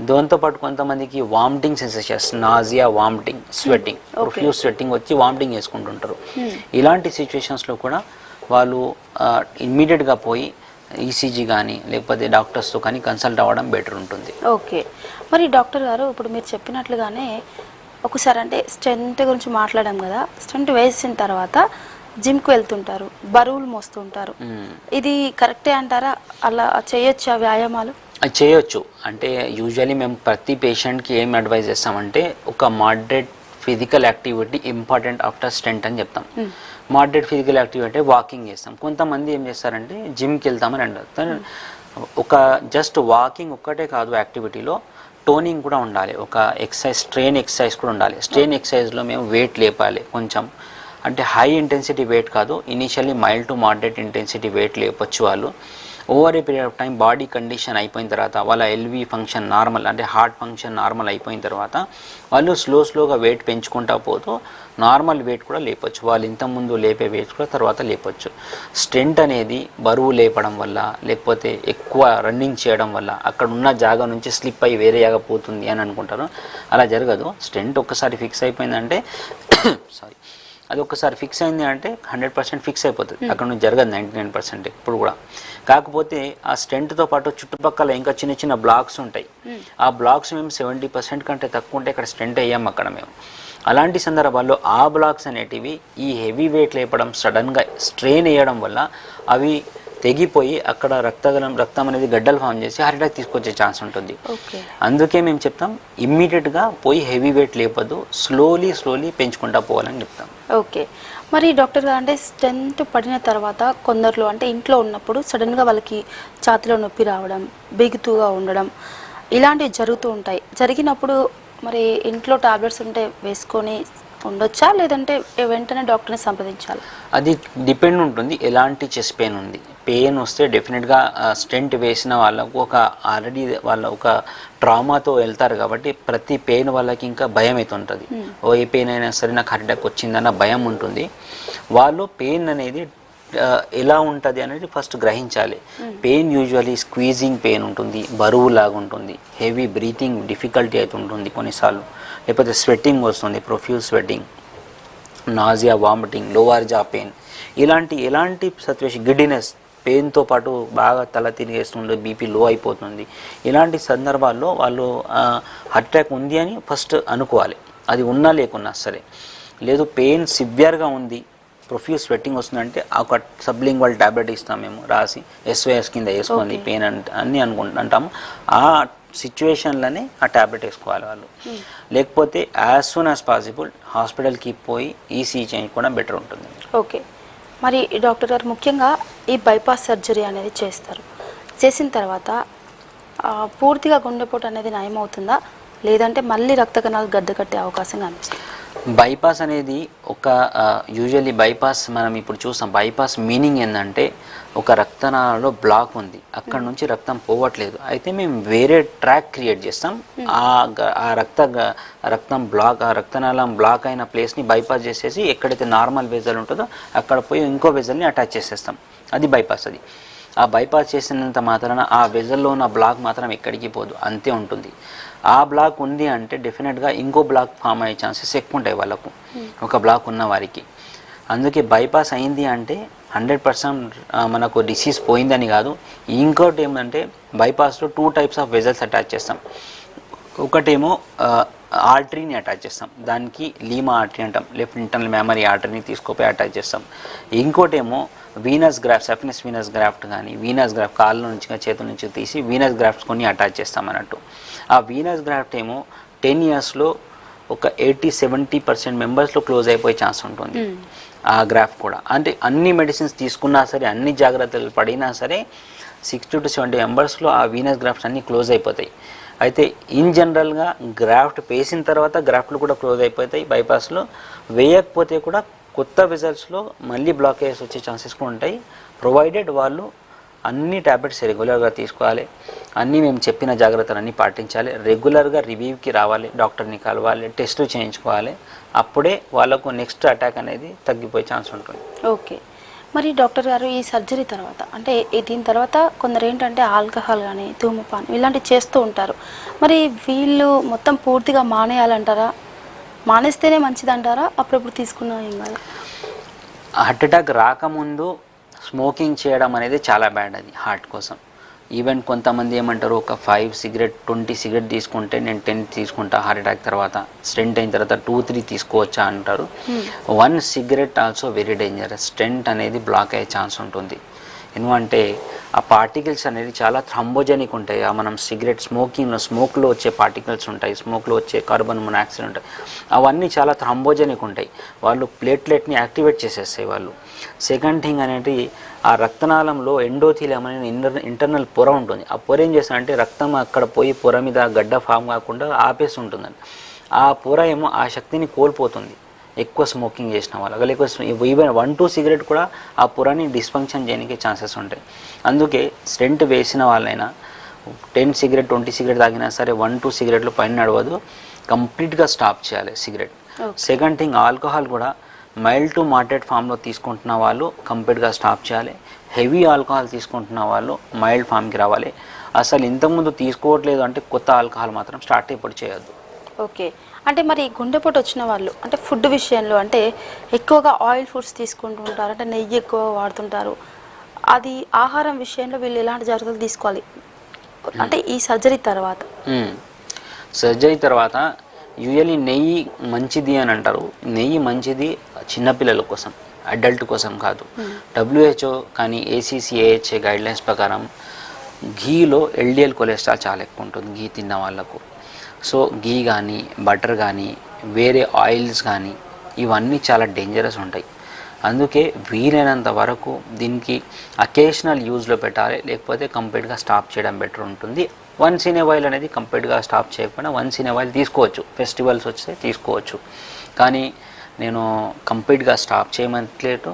దాంతోపాటు కొంతమందికి vomiting sensations, nausea, vomiting, sweating, profuse sweating వచ్చి వామిటింగ్ చేసుకుంటుంటారు. ఇలాంటి సిచ్యువేషన్స్లో కూడా వాళ్ళు ఇమ్మీడియట్గా పోయి ఈసీజీ కానీ లేకపోతే డాక్టర్స్తో కానీ కన్సల్ట్ అవ్వడం బెటర్ ఉంటుంది. ఓకే, మరి డాక్టర్ గారు ఇప్పుడు మీరు చెప్పినట్లుగానే ఒకసారి అంటే స్ట్రెంత్ గురించి మాట్లాడాం కదా, స్ట్రెంత్ వేసిన తర్వాత జిమ్కి వెళ్తుంటారు, బరువులు మోస్తుంటారు, ఇది కరెక్టే అంటారా? అలా చేయొచ్చా వ్యాయామాలు? చేయొచ్చు. అంటే యూజువల్లీ మేము ప్రతి పేషెంట్కి ఏం అడ్వైజ్ చేస్తామంటే ఒక moderate physical activity important after stent అని చెప్తాం. మోడరేట్ ఫిజికల్ యాక్టివిటీ అంటే వాకింగ్ చేస్తాం. కొంతమంది ఏం చేస్తారంటే జిమ్కి వెళ్తామని అంటారు. ఒక జస్ట్ వాకింగ్ ఒక్కటే కాదు, యాక్టివిటీలో టోనింగ్ కూడా ఉండాలి, ఒక ఎక్సర్సైజ్ స్ట్రెయిన్ ఎక్సర్సైజ్ కూడా ఉండాలి. స్ట్రెయిన్ ఎక్సర్సైజ్లో మేము వెయిట్ లేపాలి కొంచెం, అంటే హై ఇంటెన్సిటీ వెయిట్ కాదు, initially mild to moderate intensity weight లేపొచ్చు వాళ్ళు. Over a period of time body condition అయిపోయిన తర్వాత వాళ్ళ ఎల్వి ఫంక్షన్ నార్మల్, అంటే హార్ట్ ఫంక్షన్ నార్మల్ అయిపోయిన తర్వాత వాళ్ళు స్లోగా వెయిట్ పెంచుకుంటా పోతూ నార్మల్ వెయిట్ కూడా లేపొచ్చు. వాళ్ళు ఇంతకుముందు లేపే వెయిట్ కూడా తర్వాత లేపొచ్చు. స్టెంట్ అనేది బరువు లేపడం వల్ల లేకపోతే ఎక్కువ రన్నింగ్ చేయడం వల్ల అక్కడ ఉన్న జాగా నుంచి స్లిప్ అయ్యి వేరే జాగా పోతుంది అని అనుకుంటారు. అలా జరగదు. స్టెంట్ ఒక్కసారి ఫిక్స్ అయిపోయిందంటే సారీ అది ఒక్కసారి ఫిక్స్ అయింది అంటే 100% ఫిక్స్ అయిపోతుంది. అక్కడ నుంచి జరగదు 99% ఇప్పుడు కూడా. కాకపోతే ఆ స్టెంట్తో పాటు చుట్టుపక్కల ఇంకా చిన్న బ్లాక్స్ ఉంటాయి. ఆ బ్లాక్స్ మేము 70% కంటే తక్కువ ఉంటే ఇక్కడ స్టెంట్ అయ్యాము అక్కడ మేము. అలాంటి సందర్భాల్లో ఆ బ్లాక్స్ అనేటివి ఈ హెవీ వెయిట్ లేపడం, సడన్గా స్ట్రెయిన్ వేయడం వల్ల అవి తెగిపోయి అక్కడ రక్తం అనేది గడ్డలు ఫామ్ చేసి హార్ట్ అటాక్ తీసుకొచ్చే ఛాన్స్ ఉంటుంది. అందుకే మేము చెప్తాం ఇమ్మీడియట్గా పోయి హెవీ వెయిట్ లేపదు, స్లోలీ పెంచుకుంటా పోవాలని చెప్తాం. ఓకే, మరి డాక్టర్ గారు అంటే స్టెంట్ పడిన తర్వాత కొందరిలో అంటే ఇంట్లో ఉన్నప్పుడు సడన్గా వాళ్ళకి ఛాతీలో నొప్పి రావడం, బిగుతుగా ఉండడం ఇలాంటివి జరుగుతూ ఉంటాయి. జరిగినప్పుడు మరి ఇంట్లో టాబ్లెట్స్ ఉంటే వేసుకొని ఉండొచ్చా, లేదంటే వెంటనే డాక్టర్ని సంప్రదించాలి? అది డిపెండ్ ఉంటుంది ఎలాంటి చెస్ట్ పెయిన్ ఉంది. పెయిన్ వస్తే డెఫినెట్గా స్టెంట్ వేసిన వాళ్ళకు ఆల్రెడీ వాళ్ళ ఒక ట్రామాతో వెళ్తారు కాబట్టి ప్రతి పెయిన్ వాళ్ళకి ఇంకా భయం అయితే ఉంటుంది. ఏ పెయిన్ అయినా సరే నాకు హార్ట్ అటాక్ వచ్చిందన్న భయం ఉంటుంది. వాళ్ళు పెయిన్ అనేది ఎలా ఉంటుంది అనేది ఫస్ట్ గ్రహించాలి. పెయిన్ యూజువలీ స్క్వీజింగ్ పెయిన్ ఉంటుంది, బరువు లాగా ఉంటుంది, హెవీ బ్రీతింగ్ డిఫికల్టీ అవుతుంటుంది కొన్నిసార్లు, లేకపోతే స్వెట్టింగ్ వస్తుంది, profuse sweating, nausea, vomiting, lower jaw pain, ఎలాంటి సిచ్యువేషన్, గిడ్డినెస్, పెయిన్తో పాటు బాగా తల తిరిగేస్తుంది, బీపీ లో అయిపోతుంది, ఇలాంటి సందర్భాల్లో వాళ్ళు హార్ట్ అటాక్ ఉంది అని ఫస్ట్ అనుకోవాలి. అది ఉన్నా లేకున్నా సరే. లేదు పెయిన్ సివియర్గా ఉంది, ప్రొఫ్యూజ్ స్వెట్టింగ్ వస్తుందంటే ఒక సబ్లింగ్వల్ ట్యాబ్లెట్ ఇస్తాం మేము రాసి, SOS కింద వేసుకోండి పెయిన్ అని అంటాము. ఆ సిచ్యువేషన్లోనే ఆ ట్యాబ్లెట్ వేసుకోవాలి వాళ్ళు. లేకపోతే యాజ్ సూన్ యాజ్ పాసిబుల్ హాస్పిటల్కి పోయి ECG చేయించుకోవడం బెటర్ ఉంటుంది. ఓకే, మరి డాక్టర్ గారు ముఖ్యంగా ఈ బైపాస్ సర్జరీ అనేది చేస్తారు. చేసిన తర్వాత పూర్తిగా గుండెపోటు అనేది నయమవుతుందా, లేదంటే మళ్ళీ రక్త కణాలు గడ్డ కట్టే అవకాశం కనిపిస్తుంది? బైపాస్ అనేది యూజువల్లీ బైపాస్ మనం ఇప్పుడు చూస్తాం. బైపాస్ మీనింగ్ ఏంటంటే ఒక రక్తనాళంలో బ్లాక్ ఉంది, అక్కడ నుంచి రక్తం పోవట్లేదు, అయితే మేము వేరే ట్రాక్ క్రియేట్ చేస్తాం. ఆ రక్తం బ్లాక్, ఆ రక్తనాళం బ్లాక్ అయిన ప్లేస్ని బైపాస్ చేసేసి ఎక్కడైతే నార్మల్ వెజల్ ఉంటుందో అక్కడ పోయి ఇంకో వెజల్ని అటాచ్ చేసేస్తాం. అది బైపాస్. అది ఆ బైపాస్ చేసినంత మాత్రాన ఆ వెజల్లో ఉన్న బ్లాక్ మాత్రం ఎక్కడికి పోదు, అంతే ఉంటుంది. ఆ బ్లాక్ ఉంది అంటే డెఫినెట్గా ఇంకో బ్లాక్ ఫామ్ అయ్యే ఛాన్సెస్ ఎక్కువ ఉంటాయి వాళ్ళకు, ఒక బ్లాక్ ఉన్న వారికి. అందుకే బైపాస్ అయింది అంటే 100% మనకు డిసీజ్ పోయిందని కాదు. ఇంకోటి ఏమంటే బైపాస్లో 2 టైప్స్ ఆఫ్ వెజల్స్ అటాచ్ చేస్తాం. ఒకటేమో ఆర్టరీని అటాచ్ చేస్తాం, దానికి లీమా ఆర్టరీ అంటాం, లెఫ్ట్ ఇంటర్నల్ మెమరీ ఆర్టరీని తీసుకుపోయి అటాచ్ చేస్తాం. ఇంకోటేమో వీనస్ గ్రాఫ్ట్స్, సఫినస్ వీనస్ గ్రాఫ్ట్ కానీ వీనస్ గ్రాఫ్ట్ కాళ్ళ నుంచి చేతుల నుంచి తీసి వీనస్ గ్రాఫ్ట్స్ కొన్ని అటాచ్ చేస్తాం అన్నట్టు. ఆ వీనస్ గ్రాఫ్ట్ ఏమో 10 ఇయర్స్లో ఒక 80-70% మెంబర్స్లో క్లోజ్ అయిపోయే ఛాన్స్ ఉంటుంది. ఆ గ్రాఫ్ కూడా అంటే అన్ని మెడిసిన్స్ తీసుకున్నా సరే, అన్ని జాగ్రత్తలు పడినా సరే 60 to 70 మెంబర్స్లో ఆ వీనస్ గ్రాఫ్ట్స్ అన్నీ క్లోజ్ అయిపోతాయి. అయితే ఇన్ జనరల్గా గ్రాఫ్ట్ వేసిన తర్వాత గ్రాఫ్ట్లు కూడా క్లోజ్ అయిపోతాయి బైపాస్లో. వేయకపోతే కూడా కొత్త వెజల్స్లో మళ్ళీ బ్లాకేజ్ వచ్చే ఛాన్సెస్ కూడా ఉంటాయి, ప్రొవైడెడ్ వాళ్ళు అన్ని ట్యాబ్లెట్స్ రెగ్యులర్గా తీసుకోవాలి, అన్నీ మేము చెప్పిన జాగ్రత్తలు అన్నీ పాటించాలి, రెగ్యులర్గా రివ్యూకి రావాలి, డాక్టర్ని కలవాలి, టెస్టులు చేయించుకోవాలి. అప్పుడే వాళ్ళకు నెక్స్ట్ అటాక్ అనేది తగ్గిపోయే ఛాన్స్ ఉంటుంది. ఓకే, మరి డాక్టర్ గారు ఈ సర్జరీ తర్వాత అంటే దీని తర్వాత కొందరు ఏంటంటే ఆల్కహాల్ కానీ ధూమపానం ఇలాంటివి చేస్తూ ఉంటారు. మరి వీళ్ళు మొత్తం పూర్తిగా మానేయాలంటారా, మానేస్తేనే మంచిదంటారా, అప్పుడప్పుడు తీసుకున్నా ఏం కాదు? హార్ట్ అటాక్ రాకముందు స్మోకింగ్ చేయడం అనేది చాలా బ్యాడ్ అది హార్ట్ కోసం. ఈవెన్ కొంతమంది ఏమంటారు, ఒక 5 సిగరెట్ 20 సిగరెట్ తీసుకుంటే నేను 10 తీసుకుంటా హార్ట్ అటాక్ తర్వాత, స్టెంట్ అయిన తర్వాత 2-3 తీసుకోవచ్చా అంటారు. 1 cigarette also very dangerous. Stent అనేది బ్లాక్ అయ్యే ఛాన్స్ ఉంటుంది. ఎందుకంటే ఆ పార్టికల్స్ అనేది చాలా థ్రంబోజెనిక్ ఉంటాయి. మనం సిగరెట్ స్మోక్లో వచ్చే పార్టికల్స్ ఉంటాయి, స్మోక్లో వచ్చే కార్బన్ మొనాక్సైడ్ ఉంటాయి, అవన్నీ చాలా థ్రంబోజెనిక్ ఉంటాయి. వాళ్ళు ప్లేట్లెట్ని యాక్టివేట్ చేసేస్తాయి వాళ్ళు. సెకండ్ థింగ్ అనేది ఆ రక్తనాళంలో ఎండోథీలియం అనే ఇంటర్నల్ పొర ఉంటుంది. ఆ పొర ఏం చేస్తుందంటే రక్తం అక్కడ పోయి పొర మీద గడ్డ ఫామ్ కాకుండా ఆపేసి ఉంటుందండి. ఆ పొర ఏమో ఆ శక్తిని కోల్పోతుంది ఎక్కువ స్మోకింగ్ చేసిన వాళ్ళకి. లేకపోతే ఈవెన్ 1-2 సిగరెట్ కూడా ఆ పొరని డిస్ఫంక్షన్ చేయడానికి ఛాన్సెస్ ఉంటాయి. అందుకే స్టెంట్ వేసిన వాళ్ళైనా 10 సిగరెట్ 20 సిగరెట్ తాగినా సరే 1-2 సిగరెట్లు పైన నడవదు, కంప్లీట్గా స్టాప్ చేయాలి సిగరెట్. సెకండ్ థింగ్ ఆల్కహాల్ కూడా మైల్డ్ టు మోడరేట్ ఫామ్లో తీసుకుంటున్న వాళ్ళు కంప్లీట్గా స్టాప్ చేయాలి. హెవీ ఆల్కహాల్ తీసుకుంటున్న వాళ్ళు మైల్డ్ ఫామ్కి రావాలి. అసలు ఇంతకుముందు తీసుకోవట్లేదు అంటే కొత్త ఆల్కహాల్ మాత్రం స్టార్ట్ ఇప్పుడు చేయొద్దు. ఓకే, అంటే మరి గుండెపోటు వచ్చిన వాళ్ళు అంటే ఫుడ్ విషయంలో అంటే ఎక్కువగా ఆయిల్ ఫుడ్స్ తీసుకుంటుంటారు, అంటే నెయ్యి ఎక్కువ వాడుతుంటారు, అది ఆహారం విషయంలో వీళ్ళు ఎలాంటి జాగ్రత్తలు తీసుకోవాలి అంటే ఈ సర్జరీ తర్వాత? సర్జరీ తర్వాత యూజువల్లీ నెయ్యి మంచిది అని అంటారు. నెయ్యి మంచిది చిన్నపిల్లల కోసం, అడల్ట్ కోసం కాదు. WHO కానీ ACC/AHA గైడ్లైన్స్ ప్రకారం ఘీలో LDL కొలెస్ట్రాల్ చాలా ఎక్కువ ఉంటుంది ఘీ తిన్న వాళ్ళకు. సో ఘీ కానీ బటర్ కానీ వేరే ఆయిల్స్ కానీ ఇవన్నీ చాలా డేంజరస్ ఉంటాయి. అందుకే వీలైనంత వరకు దీనికి అకేషనల్ యూజ్లో పెట్టాలి, లేకపోతే కంప్లీట్గా స్టాప్ చేయడం బెటర్ ఉంటుంది. వన్స్ ఇన్ ఏ వైల్ అనేది కంప్లీట్గా స్టాప్ చేయకుండా వన్స్ ఇన్ ఏ వైల్ తీసుకోవచ్చు, ఫెస్టివల్స్ వస్తే తీసుకోవచ్చు. కానీ నేను కంప్లీట్గా స్టాప్ చేయమట్లేదు,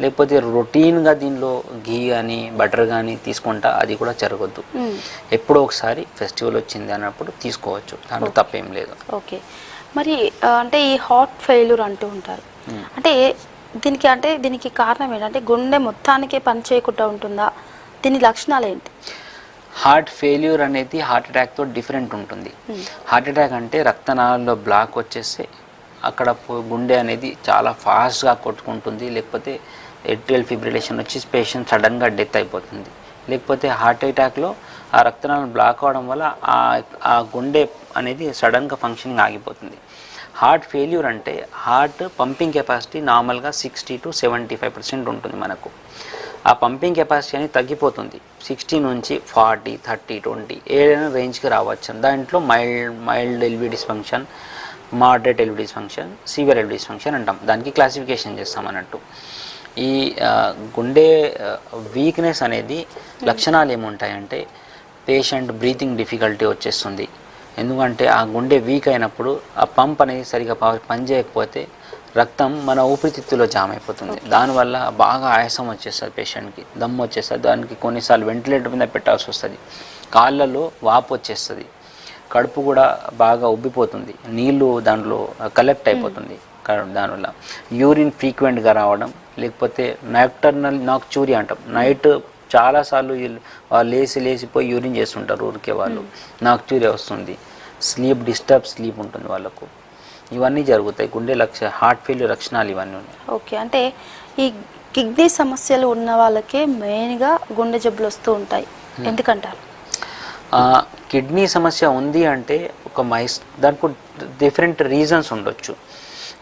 లేకపోతే రొటీన్గా దీనిలో ఘీ కానీ బటర్ కానీ తీసుకుంటా అది కూడా జరగద్దు. ఎప్పుడో ఒకసారి ఫెస్టివల్ వచ్చింది అన్నప్పుడు తీసుకోవచ్చు, దాంట్లో తప్పేం లేదు. ఓకే, మరి అంటే ఈ హార్ట్ ఫెయిల్యూర్ అంటూ ఉంటారు, అంటే దీనికి కారణం ఏంటంటే గుండె మొత్తానికే పని చేయకుండా ఉంటుందా? దీని లక్షణాలు ఏంటి? హార్ట్ ఫెయిల్యూర్ అనేది హార్ట్ అటాక్తో డిఫరెంట్ ఉంటుంది. హార్ట్ అటాక్ అంటే రక్తనాళాల్లో బ్లాక్ వచ్చేసి అక్కడ గుండె అనేది చాలా ఫాస్ట్గా కొట్టుకుంటుంది, లేకపోతే ఏట్రియల్ ఫిబ్రిలేషన్ వచ్చి పేషెంట్ సడన్గా డెత్ అయిపోతుంది. లేకపోతే హార్ట్ అటాక్లో ఆ రక్తనాళం బ్లాక్ అవడం వల్ల ఆ గుండె అనేది సడన్గా ఫంక్షనింగ్ ఆగిపోతుంది. హార్ట్ ఫెయిల్యూర్ అంటే హార్ట్ పంపింగ్ కెపాసిటీ నార్మల్గా 60 to 75% ఉంటుంది మనకు. ఆ పంపింగ్ కెపాసిటీ అనేది తగ్గిపోతుంది. 60 నుంచి 40, 30, 20 ఏదైనా రేంజ్కి రావచ్చు. దాంట్లో mild LV dysfunction, moderate LV dysfunction, severe LV dysfunction అంటాం. దానికి క్లాసిఫికేషన్ చేస్తాం అన్నట్టు. ఈ గుండె వీక్నెస్ అనేది లక్షణాలు ఏముంటాయంటే పేషెంట్ బ్రీతింగ్ డిఫికల్టీ వచ్చేస్తుంది. ఎందుకంటే ఆ గుండె వీక్ అయినప్పుడు ఆ పంప్ అనేది సరిగా పనిచేయకపోతే రక్తం మన ఊపిరితిత్తులో జామ్ అయిపోతుంది. దానివల్ల బాగా ఆయాసం వచ్చేస్తుంది, పేషెంట్కి దమ్ము వచ్చేస్తుంది. దానికి కొన్నిసార్లు వెంటిలేటర్ మీద పెట్టాల్సి వస్తుంది. కాళ్ళలో వాపు వచ్చేస్తుంది, కడుపు కూడా బాగా ఉబ్బిపోతుంది, నీళ్లు దాంట్లో కలెక్ట్ అయిపోతుంది. దానివల్ల యూరిన్ ఫ్రీక్వెంట్గా రావడం, లేకపోతే నాక్టర్నల్ నాక్చూరియా అంటాం. నైట్ చాలాసార్లు లేచిపోయి యూరిన్ చేస్తుంటారు ఊరికే వాళ్ళు, నాక్చూరియా వస్తుంది. స్లీప్ ఉంటుంది వాళ్ళకు. ఇవన్నీ జరుగుతాయి. గుండె హార్ట్ ఫెయిల్యూర్ లక్షణాలు ఇవన్నీ ఉన్నాయి. ఓకే, అంటే ఈ కిడ్నీ సమస్యలు ఉన్న వాళ్ళకే మెయిన్గా గుండె జబ్బులు వస్తూ ఉంటాయి, ఎందుకంటారు? కిడ్నీ సమస్య ఉంది అంటే దానికి డిఫరెంట్ రీజన్స్ ఉండొచ్చు.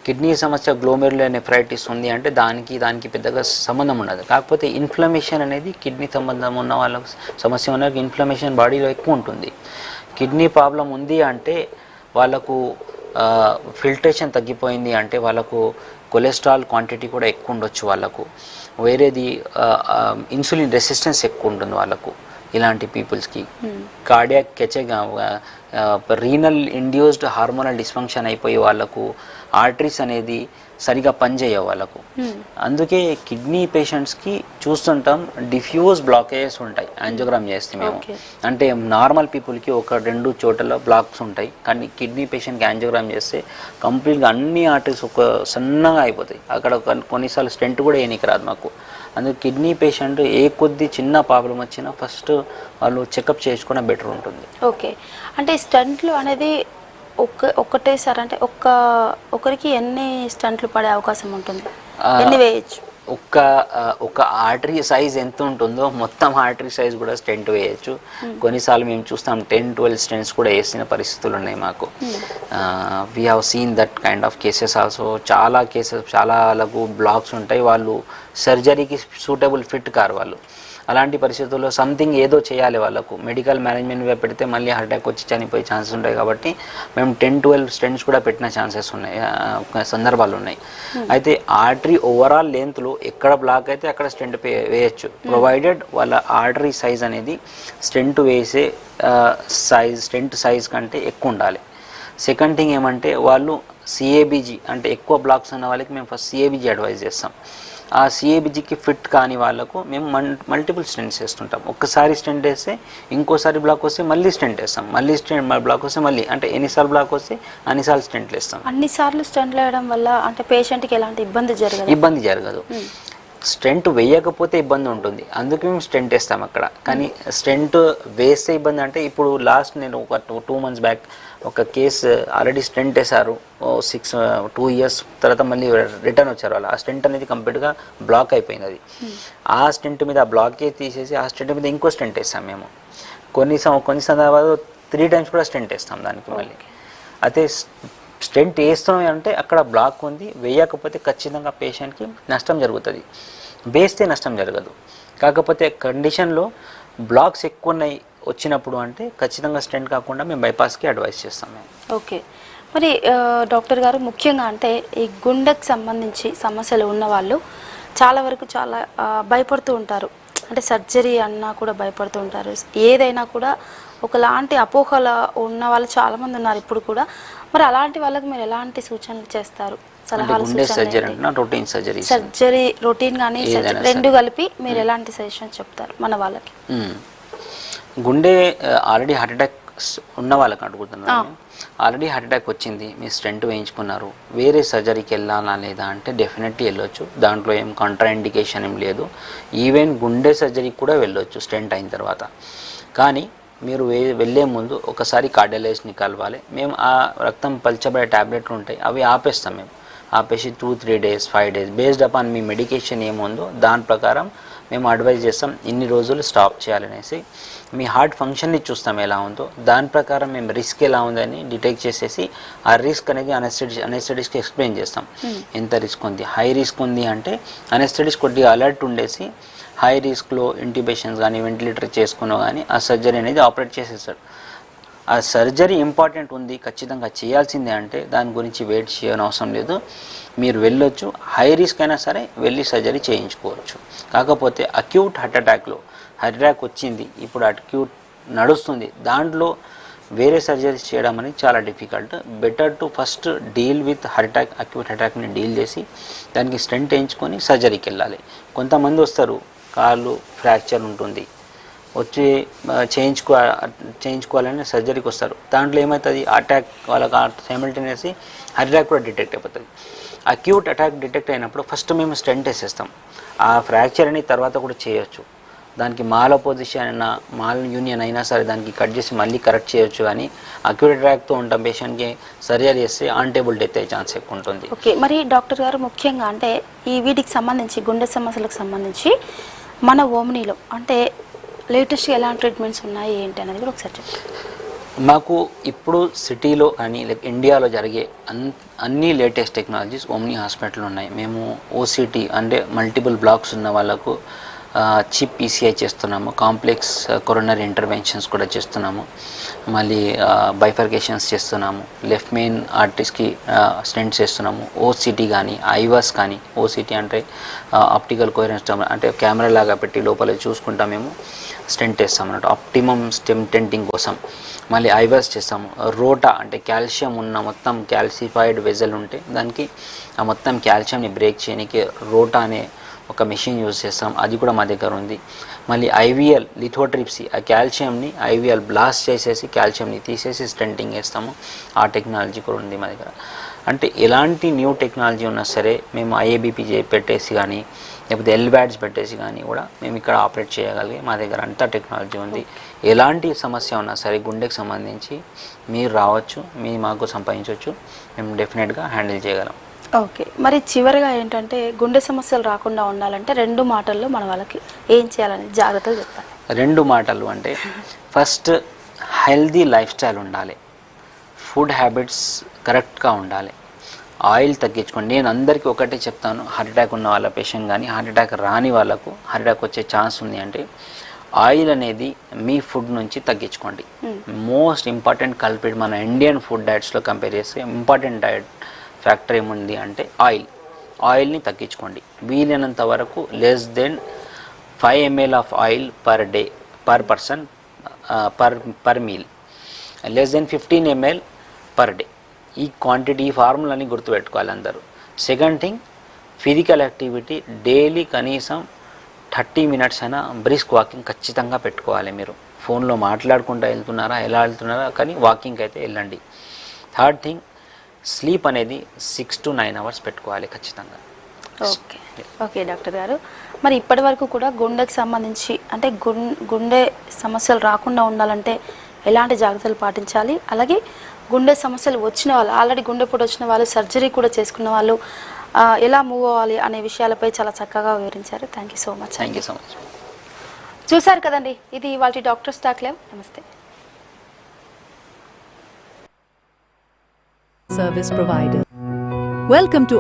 కిడ్నీ సమస్య గ్లోమెరులర్ నెఫ్రైటిస్ ఉంది అంటే దానికి పెద్దగా సంబంధం ఉండదు. కాకపోతే ఇన్ఫ్లమేషన్ అనేది కిడ్నీ సంబంధం ఉన్న వాళ్ళకు సమస్య ఉన్న ఇన్ఫ్లమేషన్ బాడీలో ఎక్కువ ఉంటుంది. కిడ్నీ ప్రాబ్లం ఉంది అంటే వాళ్ళకు ఫిల్టరేషన్ తగ్గిపోయింది అంటే వాళ్ళకు కొలెస్ట్రాల్ క్వాంటిటీ కూడా ఎక్కువ ఉండొచ్చు. వాళ్ళకు వేరేది ఇన్సులిన్ రెసిస్టెన్స్ ఎక్కువ ఉంటుంది వాళ్ళకు. ఇలాంటి పీపుల్స్కి cardiac renal induced hormonal dysfunction అయిపోయి వాళ్ళకు ఆర్టరీస్ అనేది సరిగా పనిచేయవు వాళ్ళకు. అందుకే కిడ్నీ పేషెంట్స్కి చూస్తుంటాం డిఫ్యూజ్ బ్లాకేజెస్ ఉంటాయి యాంజియోగ్రామ్ చేస్తే మేము. అంటే నార్మల్ పీపుల్కి 1-2 చోట్ల బ్లాక్స్ ఉంటాయి, కానీ కిడ్నీ పేషెంట్కి యాంజియోగ్రామ్ చేస్తే కంప్లీట్గా అన్ని ఆర్టరీస్ ఒక సన్నగా అయిపోతాయి. అక్కడ కొన్నిసార్లు స్టెంట్ కూడా వేయనీకి రాదు మాకు. అందుకే కిడ్నీ పేషెంట్ కొద్ది చిన్న ప్రాబ్లం వచ్చినా ఫస్ట్ వాళ్ళు చెకప్ చేసుకోవడం బెటర్ ఉంటుంది. ఓకే, అంటే స్టంట్లు అనేది ఒక్కటేసారి అంటే ఒకరికి ఎన్ని స్టంట్లు పడే అవకాశం ఉంటుంది, ఎన్ని వేయచ్చు? ఒక ఆర్టరీ సైజ్ ఎంత ఉంటుందో మొత్తం ఆర్టరీ సైజ్ కూడా స్టెంట్ వేయచ్చు. కొన్నిసార్లు మేము చూస్తాం 10-12 స్టెంట్స్ కూడా వేసిన పరిస్థితులు ఉన్నాయి మాకు. We have seen that kind of cases also. చాలా వాళ్ళకు బ్లాక్స్ ఉంటాయి, వాళ్ళు సర్జరీకి సూటబుల్ ఫిట్ కారు వాళ్ళు. అలాంటి పరిస్థితుల్లో సంథింగ్ ఏదో చేయాలి వాళ్ళకు. మెడికల్ మేనేజ్మెంట్ పెడితే మళ్ళీ హార్ట్ అటాక్ వచ్చి చనిపోయే ఛాన్సెస్ ఉంటాయి. కాబట్టి మేము 10-12 స్టెంట్స్ కూడా పెట్టిన ఛాన్సెస్ ఉన్నాయి, సందర్భాలు ఉన్నాయి. అయితే ఆర్టరీ ఓవరాల్ లెంత్లో ఎక్కడ బ్లాక్ అయితే అక్కడ స్టెంట్ వేయచ్చు, ప్రొవైడెడ్ వాళ్ళ ఆర్టరీ సైజ్ అనేది స్టెంట్ వేసే స్టెంట్ సైజ్ కంటే ఎక్కువ ఉండాలి. సెకండ్ థింగ్ ఏమంటే వాళ్ళు సిఏబిజీ అంటే ఎక్కువ బ్లాక్స్ ఉన్న వాళ్ళకి మేము ఫస్ట్ సిఏబిజీ అడ్వైజ్ చేస్తాం. ఆ సిఏబిజీకి ఫిట్ కాని వాళ్ళకు మేము మల్టిపుల్ స్టెంట్స్ వేస్తుంటాం. ఒక్కసారి స్టెంట్ వేస్తే ఇంకోసారి బ్లాక్ వస్తే మళ్ళీ స్టెంట్ వేస్తాం, మళ్ళీ బ్లాక్ వస్తే మళ్ళీ, అంటే ఎన్నిసార్లు బ్లాక్ వస్తే అన్నిసార్లు స్టెంట్లు వేస్తాం. అన్నిసార్లు స్టెంట్లు వేయడం వల్ల అంటే పేషెంట్కి ఎలాంటి ఇబ్బంది జరగదు. స్టెంట్ వేయకపోతే ఇబ్బంది ఉంటుంది, అందుకే మేము స్టెంట్ వేస్తాం అక్కడ. కానీ స్టెంట్ వేస్తే ఇబ్బంది అంటే ఇప్పుడు లాస్ట్ నేను ఒక 2 months బ్యాక్ ఒక కేసు ఆల్రెడీ స్టెంట్ వేశారు, 2 years తర్వాత మళ్ళీ రిటర్న్ వచ్చారు వాళ్ళు. ఆ స్టెంట్ అనేది కంప్లీట్గా బ్లాక్ అయిపోయింది. అది ఆ స్టెంట్ మీద ఆ బ్లాకే తీసేసి ఆ స్టెంట్ మీద ఇంకో స్టెంట్ వేస్తాం మేము. కొన్ని సందర్భాలు 3 times కూడా స్టెంట్ వేస్తాం దానికి మళ్ళీ. అయితే స్టెంట్ వేస్తున్నాం అంటే అక్కడ బ్లాక్ ఉంది, వేయకపోతే ఖచ్చితంగా పేషెంట్కి నష్టం జరుగుతుంది, వేస్తే నష్టం జరగదు. కాకపోతే కండిషన్లో బ్లాక్స్ ఎక్కువ ఉన్నాయి వచ్చినప్పుడు అంటే ఖచ్చితంగా స్టెంట్ కాకుండా మేము బైపాస్కి అడ్వైస్ చేస్తాం మేము. ఓకే, మరి డాక్టర్ గారు ముఖ్యంగా అంటే ఈ గుండెకి సంబంధించి సమస్యలు ఉన్న వాళ్ళు చాలా వరకు చాలా భయపడుతూ ఉంటారు. అంటే సర్జరీ అన్నా కూడా భయపడుతూ ఉంటారు. ఏదైనా కూడా ఒకలాంటి అపోహల ఉన్న వాళ్ళు చాలామంది ఉన్నారు ఇప్పుడు కూడా. మరి అలాంటి వాళ్ళకి మీరు ఎలాంటి సూచనలు చేస్తారు, సలహాలు? సర్జరీ రొటీన్ కానీ రెండు కలిపి మీరు ఎలాంటి సజెషన్స్ చెప్తారు మన వాళ్ళకి? గుండె ఆల్రెడీ హార్ట్ అటాక్ ఉన్న వాళ్ళకి అడుగుతున్నాను. ఆల్రెడీ హార్ట్ అటాక్ వచ్చింది, మీ స్టెంట్ వేయించుకున్నారు, వేరే సర్జరీకి వెళ్ళాలా లేదా అంటే డెఫినెట్లీ వెళ్ళొచ్చు. దాంట్లో ఏం కాంట్రాఇండికేషన్ ఏం లేదు. ఈవెన్ గుండె సర్జరీకి కూడా వెళ్ళొచ్చు స్టెంట్ అయిన తర్వాత. కానీ మీరు వెళ్ళే ముందు ఒకసారి కార్డియాలజిస్ట్ని కలవాలి. మేము ఆ రక్తం పల్చబడే ట్యాబ్లెట్లు ఉంటాయి, అవి ఆపేస్తాం. మేము ఆపేసి 2-3 days 5 days based upon me medication ఏముందో దాని ప్రకారం మేము అడ్వైజ్ చేస్తాం ఇన్ని రోజులు స్టాప్ చేయాలనేసి. మీ హార్ట్ ఫంక్షన్ని చూస్తాం ఎలా ఉందో, దాని ప్రకారం మేము రిస్క్ ఎలా ఉందని డిటెక్ట్ చేసేసి ఆ రిస్క్ అనేది అనెస్థెటిస్ట్కి ఎక్స్ప్లెయిన్ చేస్తాం. ఎంత రిస్క్ ఉంది, హై రిస్క్ ఉంది అంటే అనెస్థెటిస్ట్ కొద్దిగా అలర్ట్ ఉండేసి హై రిస్క్లో ఇంట్యూబేషన్స్ కానీ వెంటిలేటర్ చేసుకున్నా కానీ ఆ సర్జరీ అనేది ఆపరేట్ చేసేస్తాడు. ఆ సర్జరీ ఇంపార్టెంట్ ఉంది, ఖచ్చితంగా చేయాల్సిందే అంటే దాని గురించి వెయిట్ చేయని అవసరం లేదు. మీరు వెళ్ళొచ్చు, హై రిస్క్ అయినా సరే వెళ్ళి సర్జరీ చేయించుకోవచ్చు. కాకపోతే అక్యూట్ హార్ట్ అటాక్ వచ్చింది, ఇప్పుడు అక్యూట్ నడుస్తుంది, దాంట్లో వేరే సర్జరీస్ చేయడం అనేది చాలా difficult. Better to first deal with acute అటాక్ని డీల్ చేసి దానికి స్టెంట్ వేయించుకొని సర్జరీకి వెళ్ళాలి. కొంతమంది వస్తారు, కాళ్ళు ఫ్రాక్చర్ ఉంటుంది, వచ్చి చేయించుకోవాలని సర్జరీకి వస్తారు. దాంట్లో ఏమవుతుంది, అటాక్ వాళ్ళకి సైమల్టేనియస్లీ హార్ట్ అటాక్ కూడా డిటెక్ట్ అయిపోతుంది. అక్యూట్ అటాక్ డిటెక్ట్ అయినప్పుడు ఫస్ట్ మేము స్టెంట్ వేసేస్తాం. ఆ ఫ్రాక్చర్ అని తర్వాత కూడా చేయొచ్చు. దానికి మాల్ పొజిషన్ అయినా మాల్ యూనియన్ అయినా సరే దానికి కట్ చేసి మళ్ళీ కరెక్ట్ చేయొచ్చు. కానీ అక్యూట్ అటాక్తో ఉంటాం పేషెంట్కి సర్జరీ చేస్తే అన్టేబుల్ డెత్ అయ్యే ఛాన్స్ ఎక్కువ ఉంటుంది. ఓకే, మరి డాక్టర్ గారు ముఖ్యంగా అంటే ఈ వీటికి సంబంధించి గుండె సమస్యలకు సంబంధించి మన ఓమ్నీలో అంటే లేటెస్ట్ ఎలాంటి ట్రీట్మెంట్స్ ఉన్నాయి ఏంటి అనేది కూడా ఒకసారి చెప్పండి. మాకు ఇప్పుడు సిటీలో కానీ ఇండియాలో జరిగే అన్ని లేటెస్ట్ టెక్నాలజీస్ ఓమ్ని హాస్పిటల్ ఉన్నాయి. మేము ఓసిటీ అంటే మల్టిపుల్ బ్లాక్స్ ఉన్న వాళ్ళకు చిప్ పీసీఐ చేస్తున్నాము, కాంప్లెక్స్ కొరోనరీ ఇంటర్వెన్షన్స్ కూడా చేస్తున్నాము, మళ్ళీ బైఫర్కేషన్స్ చేస్తున్నాము, లెఫ్ట్ మెయిన్ ఆర్టరీస్కి స్టెంట్స్ చేస్తున్నాము. ఓసిటీ కానీ ఐవాస్ కానీ, ఓసిటీ అంటే ఆప్టికల్ కోహరెన్స్ అంటే కెమెరా లాగా పెట్టి లోపల చూసుకుంటా మేము స్టెంట్ వేస్తాం అన్నట్టు ఆప్టిమమ్ స్టెంటింగ్ కోసం. మళ్ళీ ఐవాస్ చేస్తాము. రోటా అంటే కాల్షియం ఉన్న మొత్తం క్యాల్సిఫైడ్ వెజల్ ఉంటే దానికి ఆ మొత్తం కాల్షియంని బ్రేక్ చేయడానికి రోటా అనే ఒక మెషిన్ యూజ్ చేస్తాం, అది కూడా మా దగ్గర ఉంది. మళ్ళీ ఐవీఎల్ లిథోట్రిప్సీ, ఆ కాల్షియంని ఐవీఎల్ బ్లాస్ట్ చేసేసి కాల్షియంని తీసేసి స్టెంటింగ్ వేస్తాము, ఆ టెక్నాలజీ కూడా ఉంది మా దగ్గర. అంటే ఎలాంటి న్యూ టెక్నాలజీ ఉన్నా సరే మేము ఐఏబిపి పెట్టేసి కానీ లేకపోతే ఎల్బ్యాడ్స్ పెట్టేసి కానీ కూడా మేము ఇక్కడ ఆపరేట్ చేయగలిగే మా దగ్గర అంతా టెక్నాలజీ ఉంది. ఎలాంటి సమస్య ఉన్నా సరే గుండెకి సంబంధించి మీరు రావచ్చు, మాకు సంపాదించవచ్చు, మేము డెఫినెట్గా హ్యాండిల్ చేయగలం. ఓకే, మరి చివరిగా ఏంటంటే గుండె సమస్యలు రాకుండా ఉండాలంటే 2 మాటల్లో మన వాళ్ళకి ఏం చేయాలని జాగ్రత్తలు చెప్పాలి. 2 మాటలు అంటే ఫస్ట్ హెల్దీ లైఫ్ స్టైల్ ఉండాలి, ఫుడ్ హ్యాబిట్స్ కరెక్ట్గా ఉండాలి, ఆయిల్ తగ్గించుకోండి. నేను అందరికీ ఒకటే చెప్తాను, హార్ట్ అటాక్ ఉన్న వాళ్ళ పేషెంట్ కానీ హార్ట్ అటాక్ రాని వాళ్ళకు హార్ట్ అటాక్ వచ్చే ఛాన్స్ ఉంది అంటే ఆయిల్ అనేది మీ ఫుడ్ నుంచి తగ్గించుకోండి. మోస్ట్ ఇంపార్టెంట్ కల్పిట్ మన ఇండియన్ ఫుడ్ డైట్స్లో కంపేర్ చేస్తే ఇంపార్టెంట్ డైట్ ఫ్యాక్టర్ ఏముంది అంటే ఆయిల్ని తగ్గించుకోండి. వీలైనంత వరకు less than 5 ml of oil per day per person per meal, less than 15 ml per day. ఈ క్వాంటిటీ ఈ ఫార్ములాని గుర్తుపెట్టుకోవాలి అందరూ. Second thing, physical activity daily కనీసం 30 minutes అయినా బ్రిస్క్ వాకింగ్ ఖచ్చితంగా పెట్టుకోవాలి. మీరు ఫోన్లో మాట్లాడుకుంటూ వెళ్తున్నారా ఎలా వెళ్తున్నారా కానీ వాకింగ్కి అయితే వెళ్ళండి. థర్డ్ థింగ్, స్లీప్ అనేది 6 to 9 hours పెట్టుకోవాలి ఖచ్చితంగా. ఓకే డాక్టర్ గారు, మరి ఇప్పటి వరకు కూడా గుండెకి సంబంధించి అంటే గుండె సమస్యలు రాకుండా ఉండాలంటే ఎలాంటి జాగ్రత్తలు పాటించాలి, అలాగే గుండె సమస్యలు వచ్చిన వాళ్ళు ఆల్రెడీ గుండెపోటు వచ్చిన వాళ్ళు సర్జరీ కూడా చేసుకున్న వాళ్ళు ఎలా మూవ్ అవ్వాలి అనే విషయాలపై చాలా చక్కగా వివరించారు. Thank you so much. Thank you so much. చూసారు కదండి, ఇది ఇవాల్టి డాక్టర్ స్టాక్ లైవ్. నమస్తే. Service provider. Welcome to